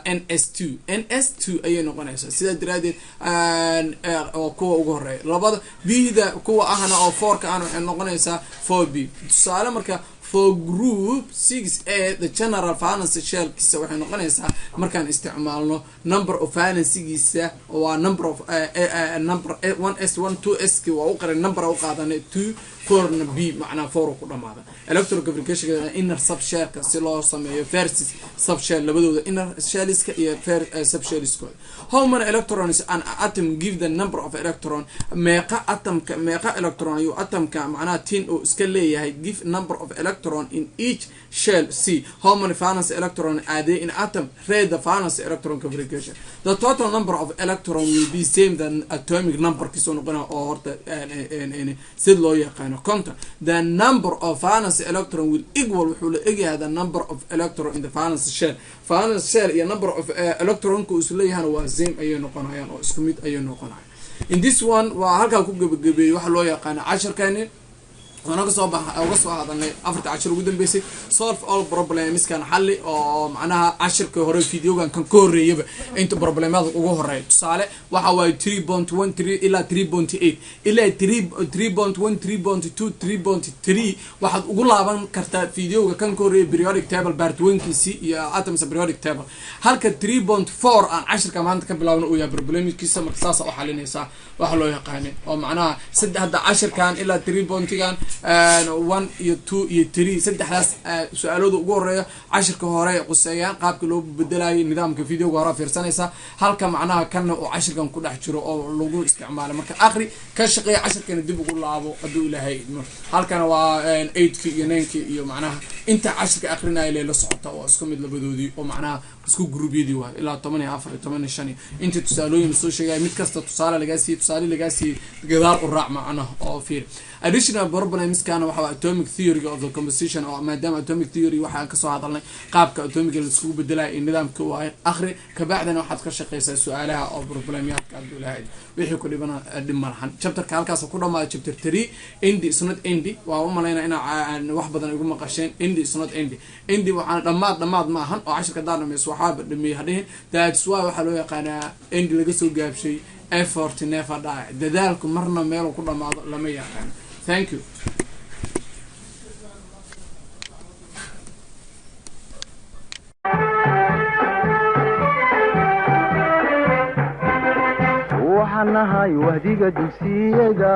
ns2 ayay noqonaysaa sida daraadid oo kuwa ugu horeeya labada bida kuwa ahna oo 4 ka aan waxay noqonaysaa 4b. tusaale marka for group 6a the general valence shell kisa waxay noqonaysaa markaan isticmaalno number of valencegiisa waa number of number 1s1 2s ki waa u qaran number u qaadanay 2 4 na b macna 4 ku dhamaada. electron configuration inner subshell ka si loo sameeyo versus subshell labadooda inner shelliska iyo subshelliska. How many electrons an atom give the number of electron meeqa atomka meeqa electron ayu atomka macna 10 oo iska leeyahay give number of electron in each shell. See how many valence electron are there in atom. Read the valence electron configuration. The total number of electron will be same than atomic number kisoo noqona oo horta sid loo yaqaan content. The number of valence electron will equal wuxuu la egyahay the number of electron in the valence shell. Valence shell iyo number of electron ku isla leeyahay waa same ayay noqonayaan oo isku mid ayay noqonayaan. In this one waa halka ku gabagabeeyay waxa loo yaqaan 10 أنا قصوا هذا أفرت 10 وقدم بس solve all problems كان حل أو معناها 10 كهري فيديو كان كوري يبقى أنت problemات وجوهري تصالح وحوالي 3.13 إلى 3.8 إلى 3.1 3.2 3.3 واحد أقول لها كرت فيديو كان كوري periodic table بارتوين كيسي يا atoms periodic table هالك 3.4 عن 10 كمان تكبلون ويا problems كيسا مقصاصة وحلين يسا وحلو يقاني أو معناها سد هذا 10 كان إلى 3 كان 1 iyo 2 iyo 3 saddexdaas su'aalooda ugu horeeya 10 ka hore qusayaan qaabka loo bedelayo nidaamka videoga hore fiirsanaysa halka macnaha kan oo 10 kan ku dhex jiro oo lagu isticmaalo marka akhri ka shaqeey 10 kan dib ugu laabo haduu ilaahay halkan waa 8 iyo 9 iyo macnaha inta 10 ka akhrinayo la socota oo isku mid labadoodii oo macnaha isku groupyadii waa ilaa 14 15 inta tusaalooyin soo sheegay mid kasta tusaale laga sii gadaal u raac macnaha oo fiir additional problems kana waxa atomic theory of the composition oo maadaama atomic theory waxa ka soo hadalnay qaabka atomic la isku bedelayo nidaamka waa akhri ka bacdana waxaad ka shaqeysaa su'aalaha oo problemyaadka abdulahayd wixii ku dhibana dhimalahan chapterka halkaas ku dhamaad chapter 3 end is not end waa u maleynaa in wax badan ugu maqasheen end is not end waxaan dhamaad ma ahan oo 10 ka daarnameys waxa dhimay hadeen that's why waxa loo yaqaanaa end laga soo gaabshay effort never die dadaalku marna meel ku dhamaado lama yaqaan thank you waxaan nahay wahdiga dugsiyada